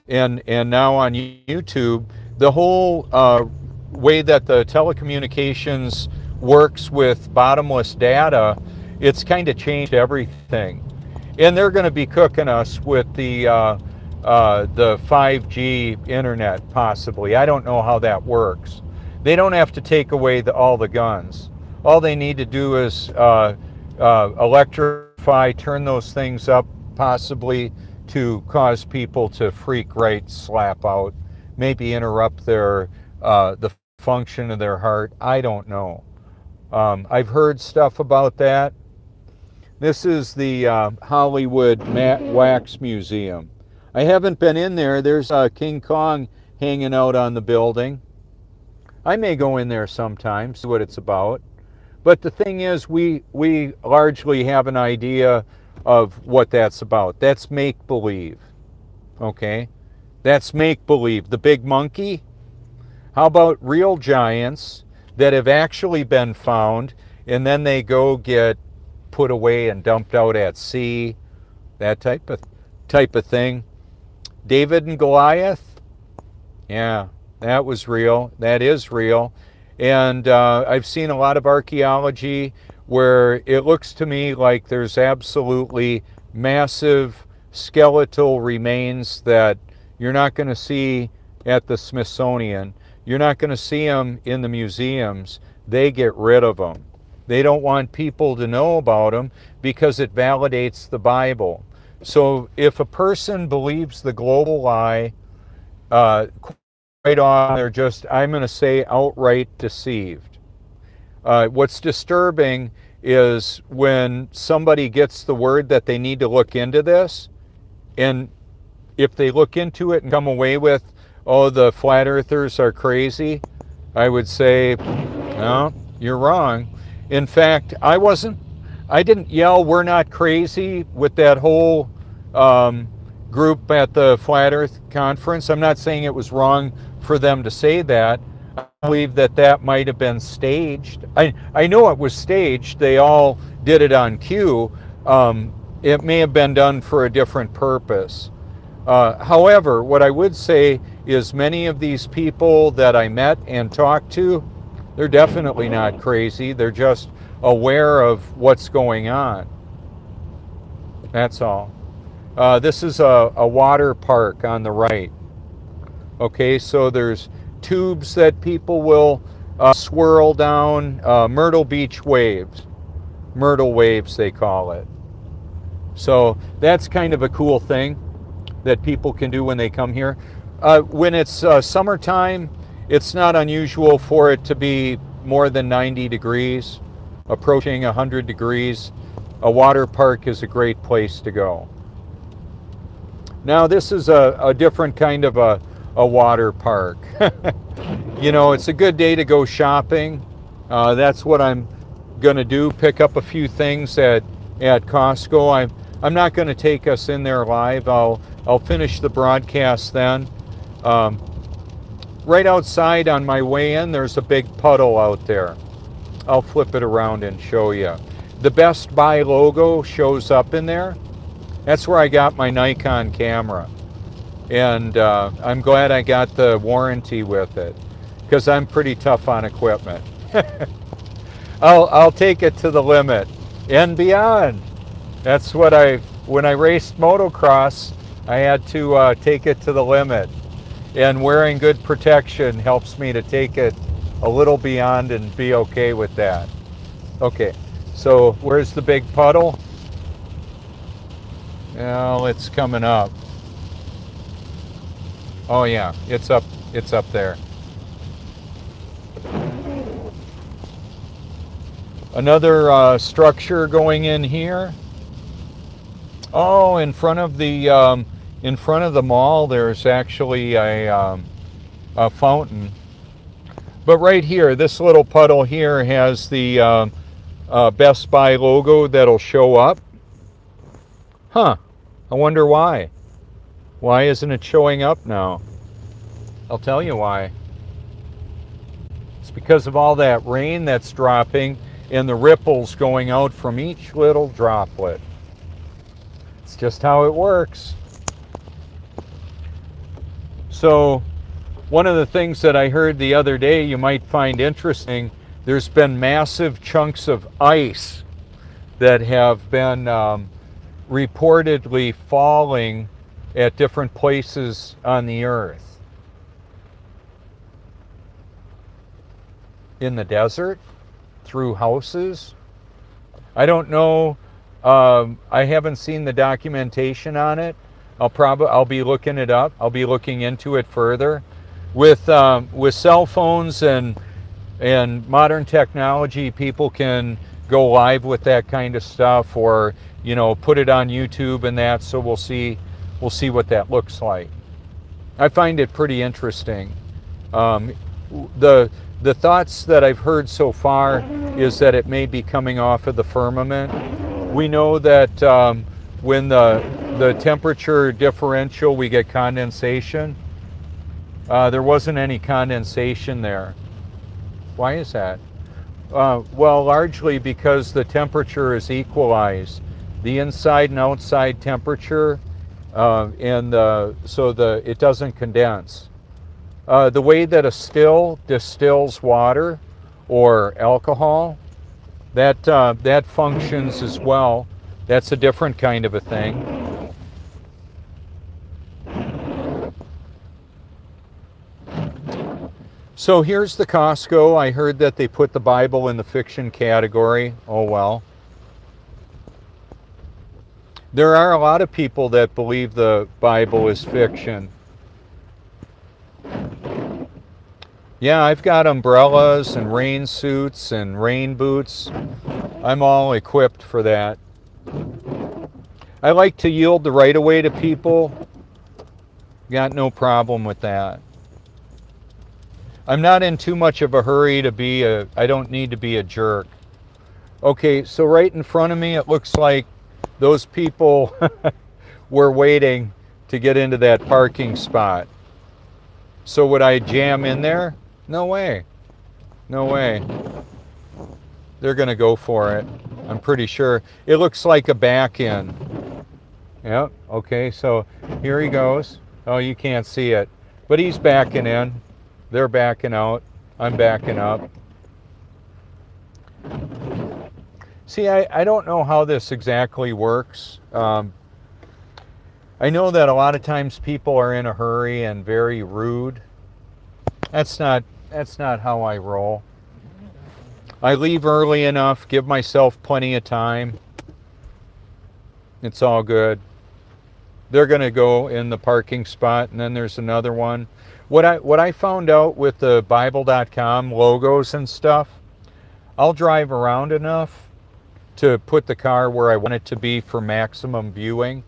and now on YouTube, the whole way that the telecommunications works with bottomless data, it's kind of changed everything. And they're going to be cooking us with the 5G internet, possibly. I don't know how that works. They don't have to take away all the guns. All they need to do is electrify, turn those things up, possibly to cause people to freak right slap out, maybe interrupt the function of their heart. I don't know. I've heard stuff about that. This is the Hollywood Wax Museum. I haven't been in there. There's King Kong hanging out on the building. I may go in there sometime, see what it's about. But the thing is, we largely have an idea of what that's about. That's make-believe, okay? That's make-believe. The big monkey? How about real giants that have actually been found, and then they go get put away and dumped out at sea, that type of thing. David and Goliath? Yeah, that was real. That is real. And I've seen a lot of archaeology where it looks to me like there's absolutely massive skeletal remains that you're not going to see at the Smithsonian. You're not going to see them in the museums. They get rid of them. They don't want people to know about them because it validates the Bible. So if a person believes the global lie, quite on, they're just, I'm going to say, outright deceived. What's disturbing is when somebody gets the word that they need to look into this, and if they look into it and come away with, oh, the flat earthers are crazy, I would say, no, you're wrong. In fact, I didn't yell, we're not crazy, with that whole group at the Flat Earth Conference. I'm not saying it was wrong for them to say that. I believe that that might have been staged. I know it was staged. They all did it on cue. It may have been done for a different purpose. However, what I would say is many of these people that I met and talked to, they're definitely not crazy. They're just aware of what's going on. That's all. This is a water park on the right. Okay, so there's tubes that people will swirl down, Myrtle Beach waves. Myrtle waves, they call it. So that's kind of a cool thing that people can do when they come here. When it's summertime, it's not unusual for it to be more than 90 degrees, approaching 100 degrees. A water park is a great place to go. Now this is a different kind of a water park. You know, it's a good day to go shopping. That's what I'm gonna do, pick up a few things at Costco. I'm not gonna take us in there live. I'll finish the broadcast then. Right outside on my way in, there's a big puddle out there. I'll flip it around and show you. The Best Buy logo shows up in there. That's where I got my Nikon camera. And I'm glad I got the warranty with it, because I'm pretty tough on equipment. I'll take it to the limit and beyond. That's what when I raced motocross, I had to take it to the limit. And wearing good protection helps me to take it a little beyond and be okay with that. Okay, so where's the big puddle? Well, it's coming up. Oh yeah, it's up there. Another structure going in here. Oh, in front of the mall, there's actually a fountain. But right here, this little puddle here has the Best Buy logo that'll show up. Huh, I wonder why. Why isn't it showing up now? I'll tell you why. It's because of all that rain that's dropping and the ripples going out from each little droplet. It's just how it works. So, one of the things that I heard the other day you might find interesting, there's been massive chunks of ice that have been reportedly falling at different places on the earth. In the desert, through houses. I don't know, I haven't seen the documentation on it. I'll be looking it up. I'll be looking into it further. With cell phones and modern technology, people can go live with that kind of stuff, or you know, put it on YouTube and that. So we'll see what that looks like. I find it pretty interesting. The thoughts that I've heard so far is that it may be coming off of the firmament. We know that when the temperature differential, we get condensation. There wasn't any condensation there. Why is that? Well, largely because the temperature is equalized. The inside and outside temperature, so it doesn't condense. The way that a still distills water or alcohol, that functions as well. That's a different kind of a thing. So here's the Costco. I heard that they put the Bible in the fiction category. Oh well. There are a lot of people that believe the Bible is fiction. Yeah, I've got umbrellas and rain suits and rain boots. I'm all equipped for that. I like to yield the right of way to people Got no problem with that. I'm not in too much of a hurry to be I don't need to be a jerk. Okay, so right in front of me, it looks like those people were waiting to get into that parking spot. So would I jam in there? No way. No way. They're gonna go for it. I'm pretty sure. It looks like a back in. Yep, okay, so here he goes. Oh, you can't see it. But he's backing in. They're backing out. I'm backing up. See, I don't know how this exactly works. I know that a lot of times people are in a hurry and very rude. That's not how I roll. I leave early enough, give myself plenty of time. It's all good. They're going to go in the parking spot, and then there's another one. What I found out with the Bible.com logos and stuff, I'll drive around enough to put the car where I want it to be for maximum viewing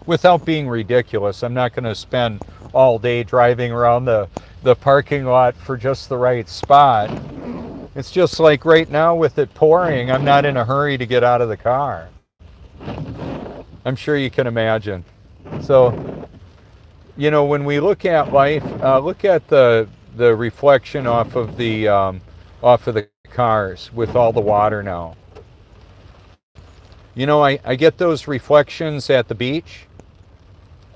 without being ridiculous. I'm not going to spend all day driving around the parking lot for just the right spot. It's just like right now with it pouring, I'm not in a hurry to get out of the car. I'm sure you can imagine. So, you know, when we look at life, look at the reflection off of the cars with all the water now. You know, I get those reflections at the beach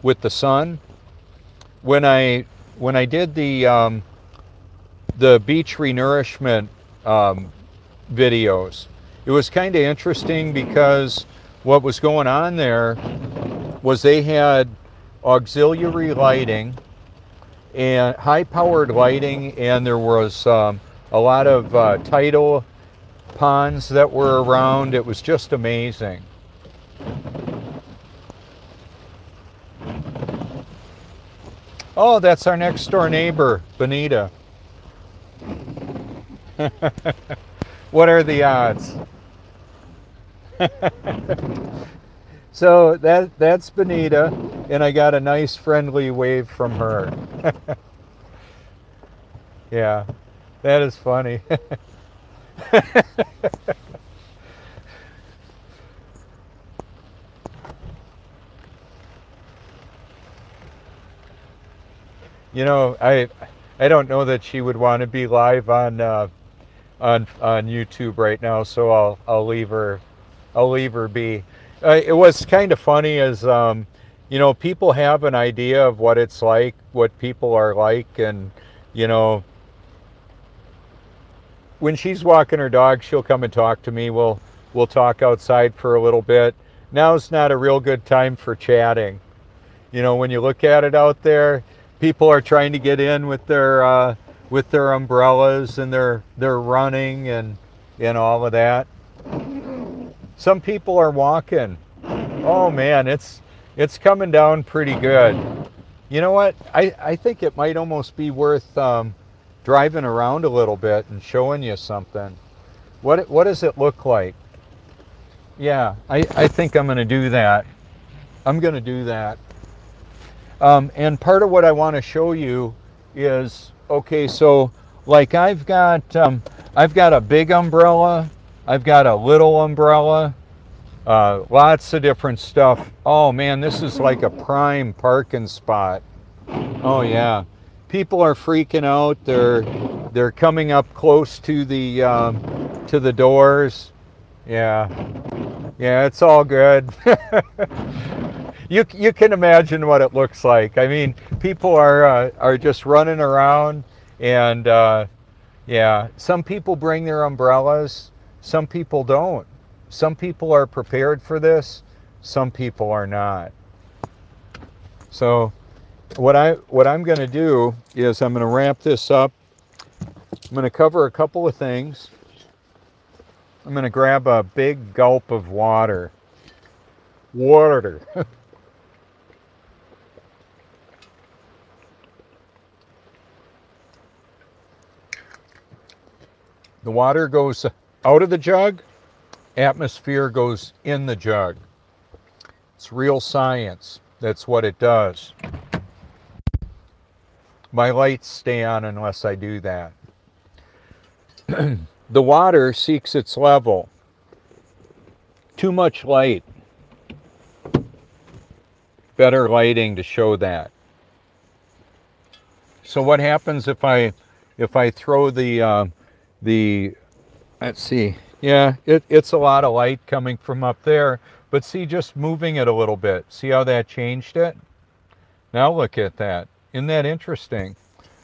with the sun. When I did the beach renourishment videos, it was kind of interesting because what was going on there was they had auxiliary lighting and high-powered lighting, and there was a lot of tidal ponds that were around. It was just amazing. Oh, that's our next door neighbor, Benita. What are the odds? So that's Benita, and I got a nice friendly wave from her. Yeah, that is funny. You know, I don't know that she would want to be live on YouTube right now, so I'll leave her be. It was kind of funny as you know, people have an idea of what it's like, what people are like, and you know, when she's walking her dog, she'll come and talk to me. We'll talk outside for a little bit. Now's not a real good time for chatting. You know, when you look at it out there, people are trying to get in with their umbrellas, and they're running and all of that. Some people are walking. Oh man, it's coming down pretty good. You know what? I think it might almost be worth driving around a little bit and showing you something. What does it look like? Yeah, I think I'm going to do that. I'm going to do that. And part of what I want to show you is, okay, so like I've got a big umbrella, I've got a little umbrella, lots of different stuff. Oh man, this is like a prime parking spot. Oh yeah, people are freaking out. They're coming up close to the doors. Yeah, it's all good. You can imagine what it looks like. I mean, people are just running around, and yeah, some people bring their umbrellas, some people don't. Some people are prepared for this, some people are not. So what I'm going to do is I'm going to wrap this up. I'm going to cover a couple of things. I'm going to grab a big gulp of water. The water goes out of the jug, atmosphere goes in the jug. It's real science. That's what it does. My lights stay on unless I do that. The water seeks its level. Too much light. Better lighting to show that. So what happens if I throw the let's see, yeah, it's a lot of light coming from up there, but see, just moving it a little bit, see how that changed it? Now look at that. Isn't that interesting?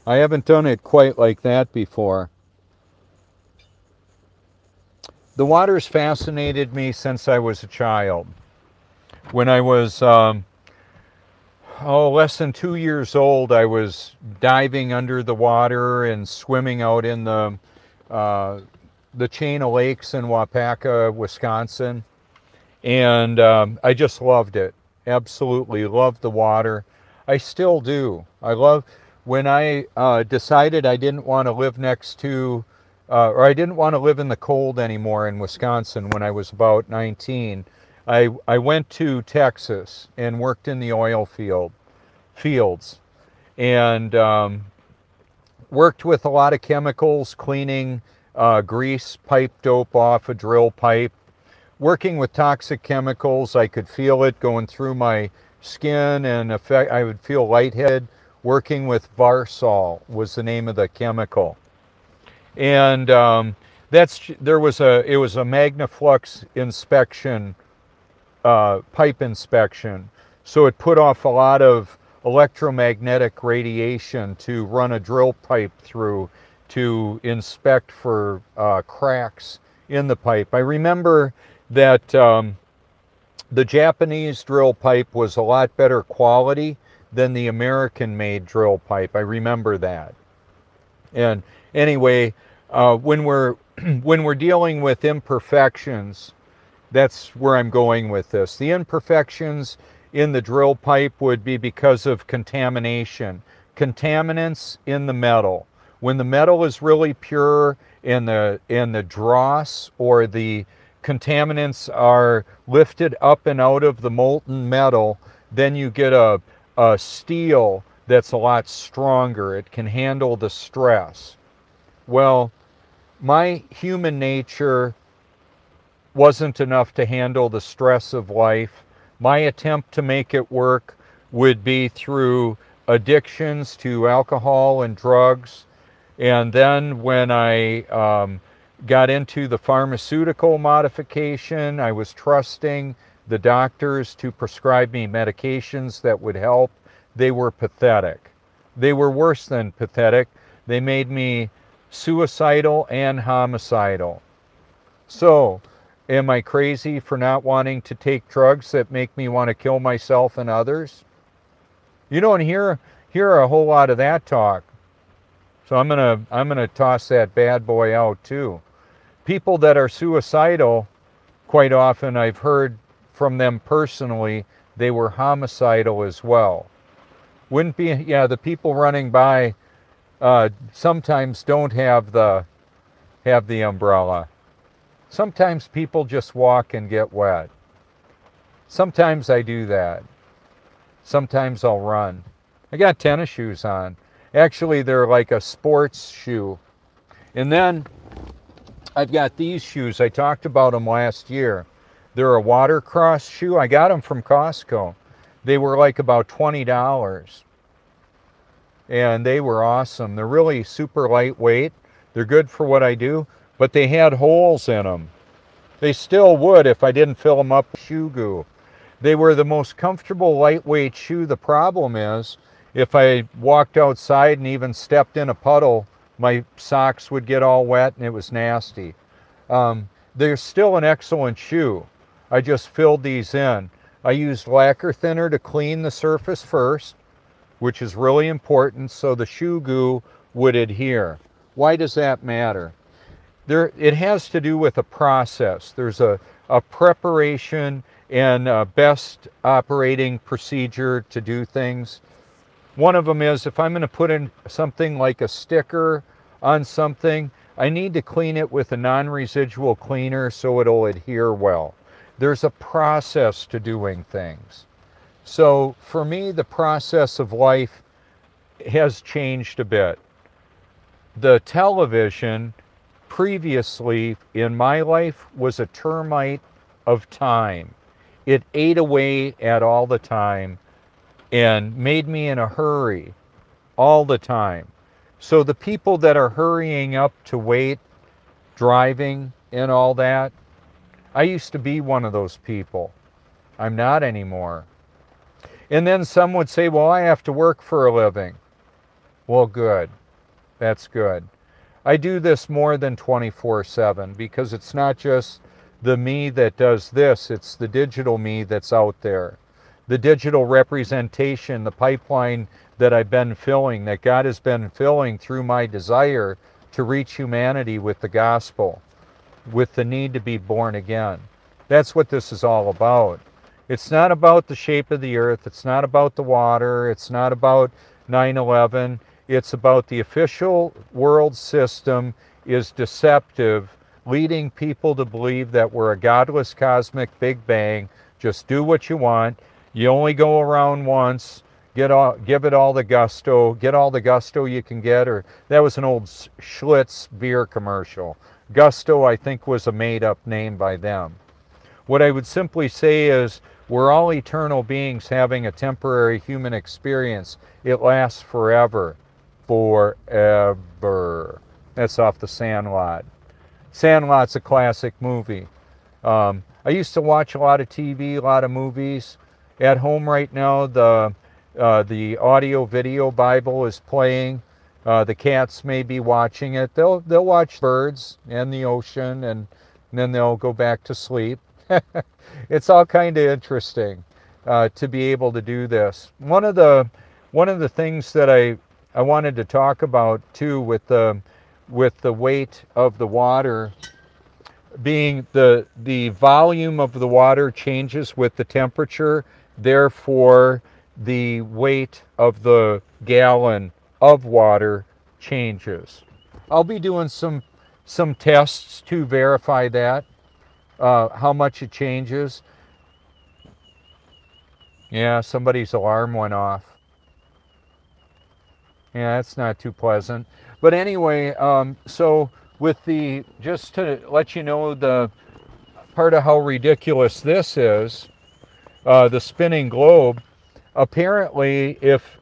I haven't done it quite like that before. The water's fascinated me since I was a child. When I was less than 2 years old, I was diving under the water and swimming out in the chain of lakes in Wapaka, Wisconsin. And I just loved it. Absolutely loved the water. I still do. I love, when I decided I didn't want to live next to, or I didn't want to live in the cold anymore in Wisconsin when I was about 19, I went to Texas and worked in the oil fields and worked with a lot of chemicals, cleaning grease pipe dope off a drill pipe. Working with toxic chemicals, I could feel it going through my skin, and I would feel lightheaded. Working with Varsol was the name of the chemical. And it was a Magnaflux inspection, pipe inspection. So it put off a lot of electromagnetic radiation to run a drill pipe through to inspect for cracks in the pipe. I remember that the Japanese drill pipe was a lot better quality than the American-made drill pipe. I remember that. And anyway, when we're dealing with imperfections, that's where I'm going with this. The imperfections in the drill pipe would be because of contamination, contaminants in the metal. When the metal is really pure and the dross or the contaminants are lifted up and out of the molten metal, then you get a steel that's a lot stronger. It can handle the stress. Well, my human nature wasn't enough to handle the stress of life. My attempt to make it work would be through addictions to alcohol and drugs. And then when I got into the pharmaceutical modification, I was trusting the doctors to prescribe me medications that would help. They were pathetic. They were worse than pathetic. They made me suicidal and homicidal. So, am I crazy for not wanting to take drugs that make me want to kill myself and others? You don't hear a whole lot of that talk. So I'm gonna toss that bad boy out too. People that are suicidal, quite often I've heard from them personally, they were homicidal as well. Wouldn't be, yeah, the people running by sometimes don't have the umbrella. Sometimes people just walk and get wet. Sometimes I do that. Sometimes I'll run. I got tennis shoes on. Actually, they're like a sports shoe. And then I've got these shoes. I talked about them last year. They're a watercross shoe. I got them from Costco. They were like about $20. And they were awesome. They're really super lightweight. They're good for what I do, but they had holes in them. They still would if I didn't fill them up with shoe goo. They were the most comfortable lightweight shoe. The problem is, if I walked outside and even stepped in a puddle, my socks would get all wet and it was nasty. They're still an excellent shoe. I just filled these in. I used lacquer thinner to clean the surface first, which is really important so the shoe goo would adhere. Why does that matter? It has to do with a process. There's a preparation and a best operating procedure to do things. One of them is if I'm going to put in something like a sticker on something, I need to clean it with a non-residual cleaner so it'll adhere well. There's a process to doing things. So for me, the process of life has changed a bit. The television previously in my life was a termite of time. It ate away at all the time and made me in a hurry all the time. So the people that are hurrying up to wait, driving and all that, I used to be one of those people. I'm not anymore. And then some would say, well, I have to work for a living. Well, good. That's good. I do this more than 24/7 because it's not just the me that does this, it's the digital me that's out there. The digital representation, the pipeline that I've been filling, that God has been filling through my desire to reach humanity with the gospel, with the need to be born again. That's what this is all about. It's not about the shape of the earth. It's not about the water. It's not about 9/11. It's about the official world system is deceptive, leading people to believe that we're a godless cosmic Big Bang. Just do what you want. You only go around once. Give it all the gusto. Get all the gusto you can get. Or that was an old Schlitz beer commercial. Gusto, I think, was a made-up name by them. What I would simply say is we're all eternal beings having a temporary human experience. It lasts forever. Forever. That's off The Sandlot. Sandlot's a classic movie. I used to watch a lot of TV, a lot of movies. At home right now, the audio-video Bible is playing. The cats may be watching it. They'll watch birds and the ocean, and then they'll go back to sleep. It's all kind of interesting to be able to do this. One of the things that I wanted to talk about too, with the weight of the water being the volume of the water changes with the temperature, therefore the weight of the gallon of water changes. I'll be doing some tests to verify that, how much it changes. Yeah, somebody's alarm went off. Yeah, that's not too pleasant. But anyway, so with just to let you know the part of how ridiculous this is, the spinning globe, apparently if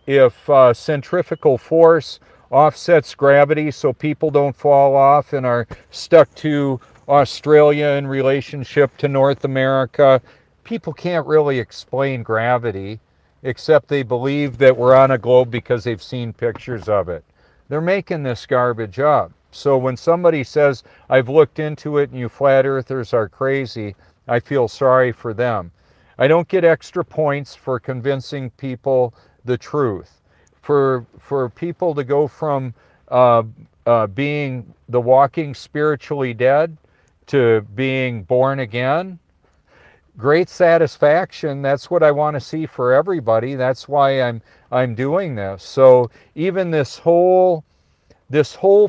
centrifugal force offsets gravity so people don't fall off and are stuck to Australia in relationship to North America, people can't really explain gravity, except they believe that we're on a globe because they've seen pictures of it. They're making this garbage up. So when somebody says, I've looked into it and you flat earthers are crazy, I feel sorry for them. I don't get extra points for convincing people the truth. For people to go from being the walking spiritually dead to being born again, great satisfaction. That's what I want to see for everybody. That's why I'm doing this. So even this whole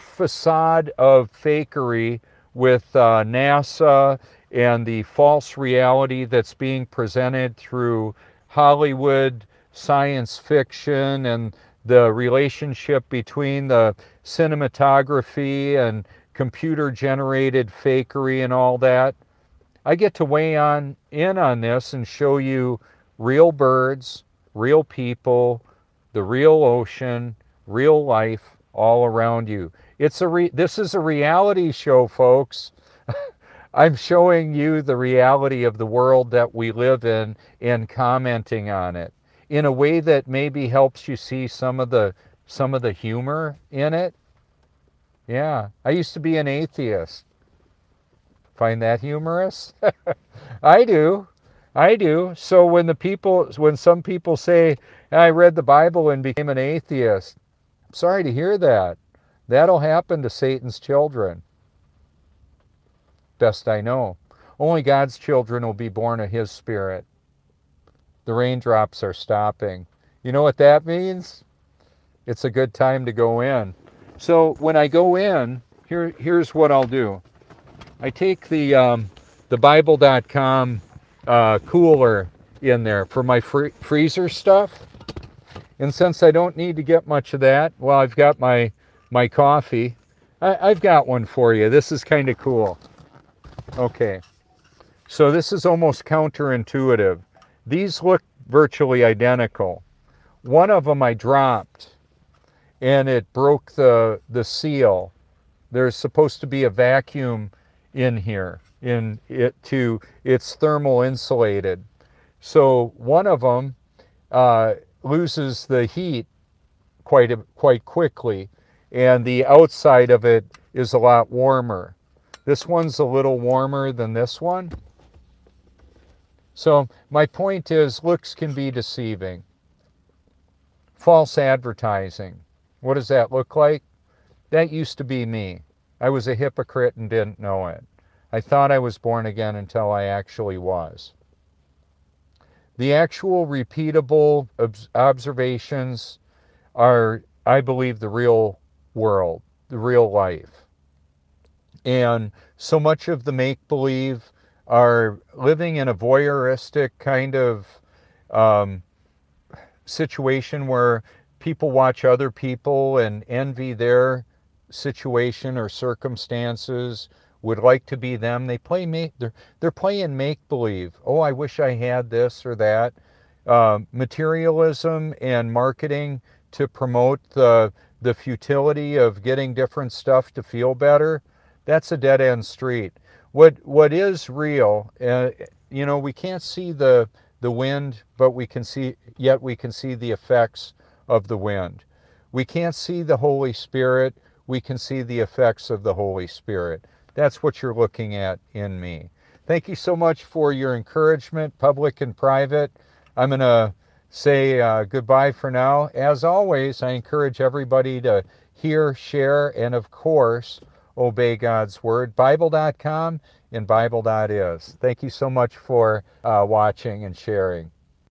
facade of fakery with NASA and the false reality that's being presented through Hollywood science fiction and the relationship between the cinematography and computer-generated fakery and all that, I get to weigh in on this and show you real birds, real people, the real ocean, real life all around you. This is a reality show, folks. I'm showing you the reality of the world that we live in and commenting on it in a way that maybe helps you see some of the humor in it. Yeah, I used to be an atheist. Find that humorous? I do. So when some people say, I read the Bible and became an atheist, I'm sorry to hear that. That'll happen to Satan's children. Best I know. Only God's children will be born of His Spirit. The raindrops are stopping. You know what that means? It's a good time to go in. So when I go in, here's what I'll do. I take the Bible.com cooler in there for my freezer stuff. And since I don't need to get much of that, well, I've got my coffee. I've got one for you. This is kind of cool. Okay, so this is almost counterintuitive. These look virtually identical. One of them I dropped, and it broke the seal. There's supposed to be a vacuum in here, it's thermal insulated. So one of them loses the heat quite quickly, and the outside of it is a lot warmer. This one's a little warmer than this one. So my point is, looks can be deceiving. False advertising. What does that look like? That used to be me. I was a hypocrite and didn't know it. I thought I was born again until I actually was. The actual repeatable observations are, I believe, the real world, the real life. And so much of the make-believe are living in a voyeuristic kind of situation where people watch other people and envy their situation or circumstances, would like to be them. They're playing make-believe. Oh, I wish I had this or that. Materialism and marketing to promote the futility of getting different stuff to feel better. That's a dead-end street. What is real, we can't see the wind, but we can see the effects of the wind. We can't see the Holy Spirit, we can see the effects of the Holy Spirit. That's what you're looking at in me. Thank you so much for your encouragement, public and private. I'm going to say goodbye for now. As always, I encourage everybody to hear, share, and of course, obey God's Word. Bible.com and Bible.is. Thank you so much for watching and sharing.